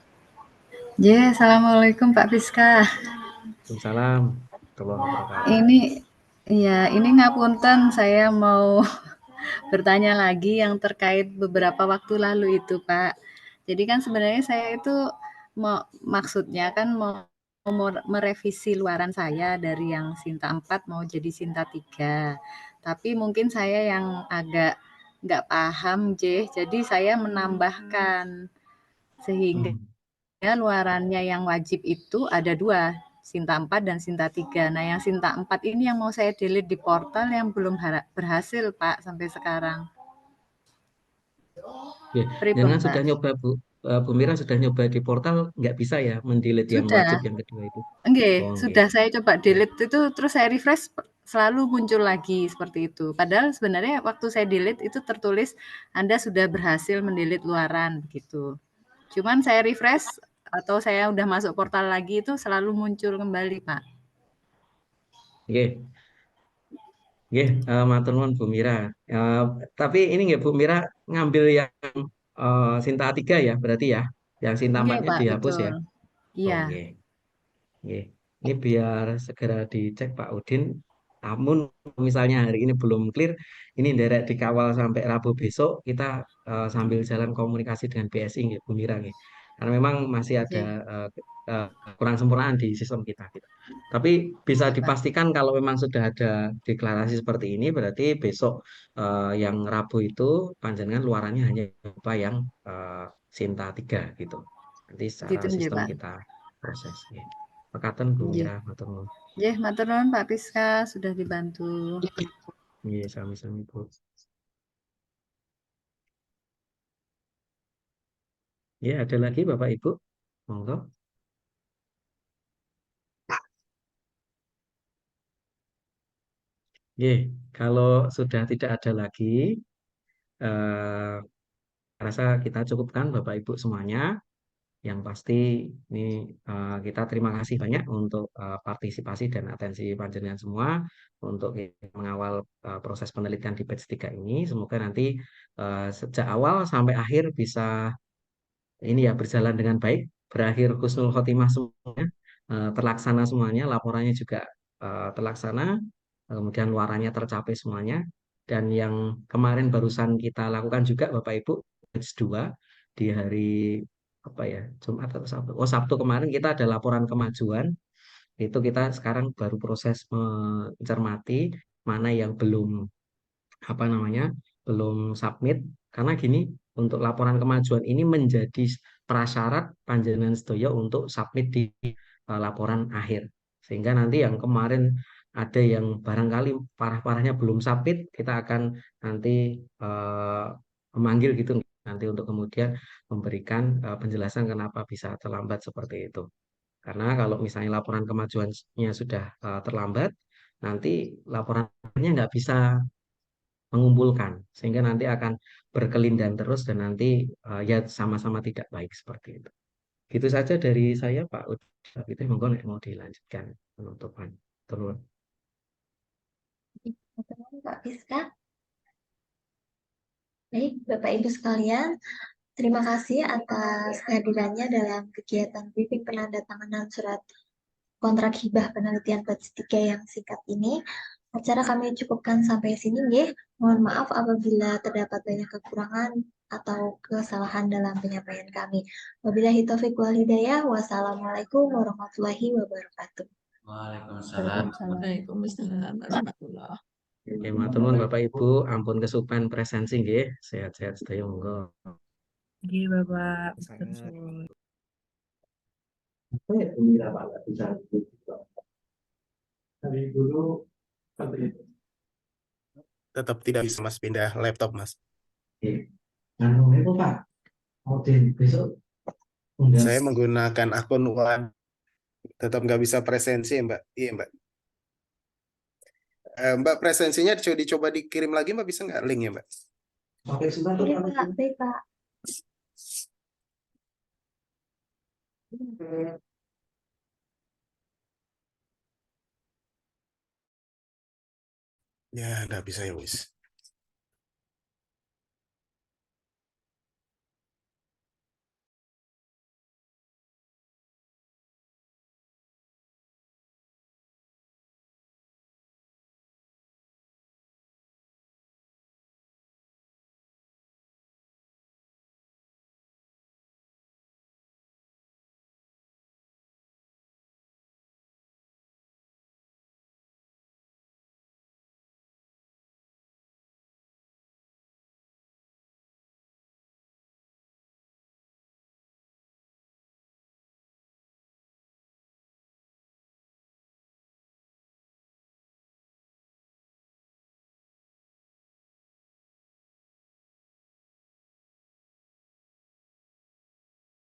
Ya, Assalamualaikum Pak Fiska. Waalaikumsalam warahmatullahi wabarakatuh. Ini ngapunten, saya mau bertanya lagi yang terkait beberapa waktu lalu itu, Pak. Jadi kan sebenarnya saya itu maksudnya kan mau merevisi luaran saya dari yang Sinta 4 mau jadi Sinta 3. Tapi mungkin saya yang agak nggak paham, jadi saya menambahkan sehingga luarannya yang wajib itu ada 2, Sinta 4 dan Sinta 3. Nah, yang Sinta 4 ini yang mau saya delete di portal yang belum berhasil, Pak, sampai sekarang. Ya, Pripun, jangan Pak? sudah nyoba Bu Mira sudah nyoba di portal nggak bisa ya mendelete yang Sudah. wajib yang kedua itu. Enggak, Oh, oke. sudah saya coba delete itu terus saya refresh selalu muncul lagi seperti itu. Padahal sebenarnya waktu saya delete itu tertulis Anda sudah berhasil mendelete luaran begitu. Cuman saya refresh atau saya udah masuk portal lagi itu selalu muncul kembali, Pak. Oke. Oke, matur nuwun Bu Mira. Tapi ini nggak Bu Mira ngambil yang Sinta 3 ya berarti ya. Yang Sinta Iya, 4-nya Pak, dihapus ya. betul. Oh, Iya. oke. Oke. Ini biar segera dicek Pak Udin. Namun misalnya hari ini belum clear, ini nderek dikawal sampai Rabu besok, kita sambil jalan komunikasi dengan BSI nggih, Bu Mira nggih. Karena memang masih ada Oke. eh, kurang sempurnaan di sistem kita gitu. Tapi bisa Oke, Pak. dipastikan kalau memang sudah ada deklarasi seperti ini, berarti besok yang Rabu itu panjenengan luarannya hanya berupa yang Sinta 3 gitu. Nanti secara Gitu nggih, sistem Pak. kita proses. Nggih. Mekaten Bu Nggih. Mira, matur nuwun. Nggih, matur nuwun Pak Piska sudah dibantu. Nggih, sami-sami Bu. Ya, ada lagi Bapak Ibu? Monggo. Nggih, kalau sudah tidak ada lagi, eh, rasa kita cukupkan Bapak Ibu semuanya. Yang pasti ini kita terima kasih banyak untuk partisipasi dan atensi panjenengan semua untuk mengawal proses penelitian di batch 3 ini. Semoga nanti sejak awal sampai akhir bisa ini ya berjalan dengan baik, berakhir husnul khotimah semuanya, terlaksana semuanya, laporannya juga terlaksana, kemudian luarannya tercapai semuanya. Dan yang kemarin barusan kita lakukan juga Bapak Ibu, batch 2 di hari apa ya, Jumat atau Sabtu. Oh, Sabtu kemarin kita ada laporan kemajuan. Itu kita sekarang baru proses mencermati mana yang belum apa namanya belum submit karena gini untuk laporan kemajuan ini menjadi prasyarat panjenengan sedaya untuk submit di laporan akhir sehingga nanti yang kemarin ada yang barangkali parah-parahnya belum submit, kita akan nanti memanggil gitu nanti untuk kemudian memberikan penjelasan kenapa bisa terlambat seperti itu. Karena kalau misalnya laporan kemajuannya sudah terlambat, nanti laporannya nggak bisa mengumpulkan, sehingga nanti akan berkelindan terus dan nanti ya sama-sama tidak baik seperti itu. Gitu saja dari saya, Pak. Udah gitu, monggo nek mau dilanjutkan penutupan. Turun. Teman-teman, Kak Fiska. Baik, Bapak Ibu sekalian, terima kasih atas kehadirannya dalam kegiatan briefing penandatanganan surat kontrak hibah penelitian batch 3 yang singkat ini. Acara kami cukupkan sampai sini, nggih. Mohon maaf apabila terdapat banyak kekurangan atau kesalahan dalam penyampaian kami. Wabillahi taufiq wal hidayah. Wassalamualaikum warahmatullahi wabarakatuh. Waalaikumsalam. Waalaikumsalam warahmatullahi. Oke, matur Bapak Ibu, ampun kesupen presensi nggih. Sehat-sehat sedaya monggo. Iya, Bapak. Sangat. Dari dulu Tetap tidak bisa Mas pindah laptop Mas. anu itu Pak, besok Saya menggunakan akun One, tetap nggak bisa presensi Mbak. Iya Mbak. Mbak presensinya dicoba dikirim lagi Mbak, bisa nggak linknya Mbak? Oke, sebentar Iya, Pak. Baik, Pak. Ya nggak bisa ya wis.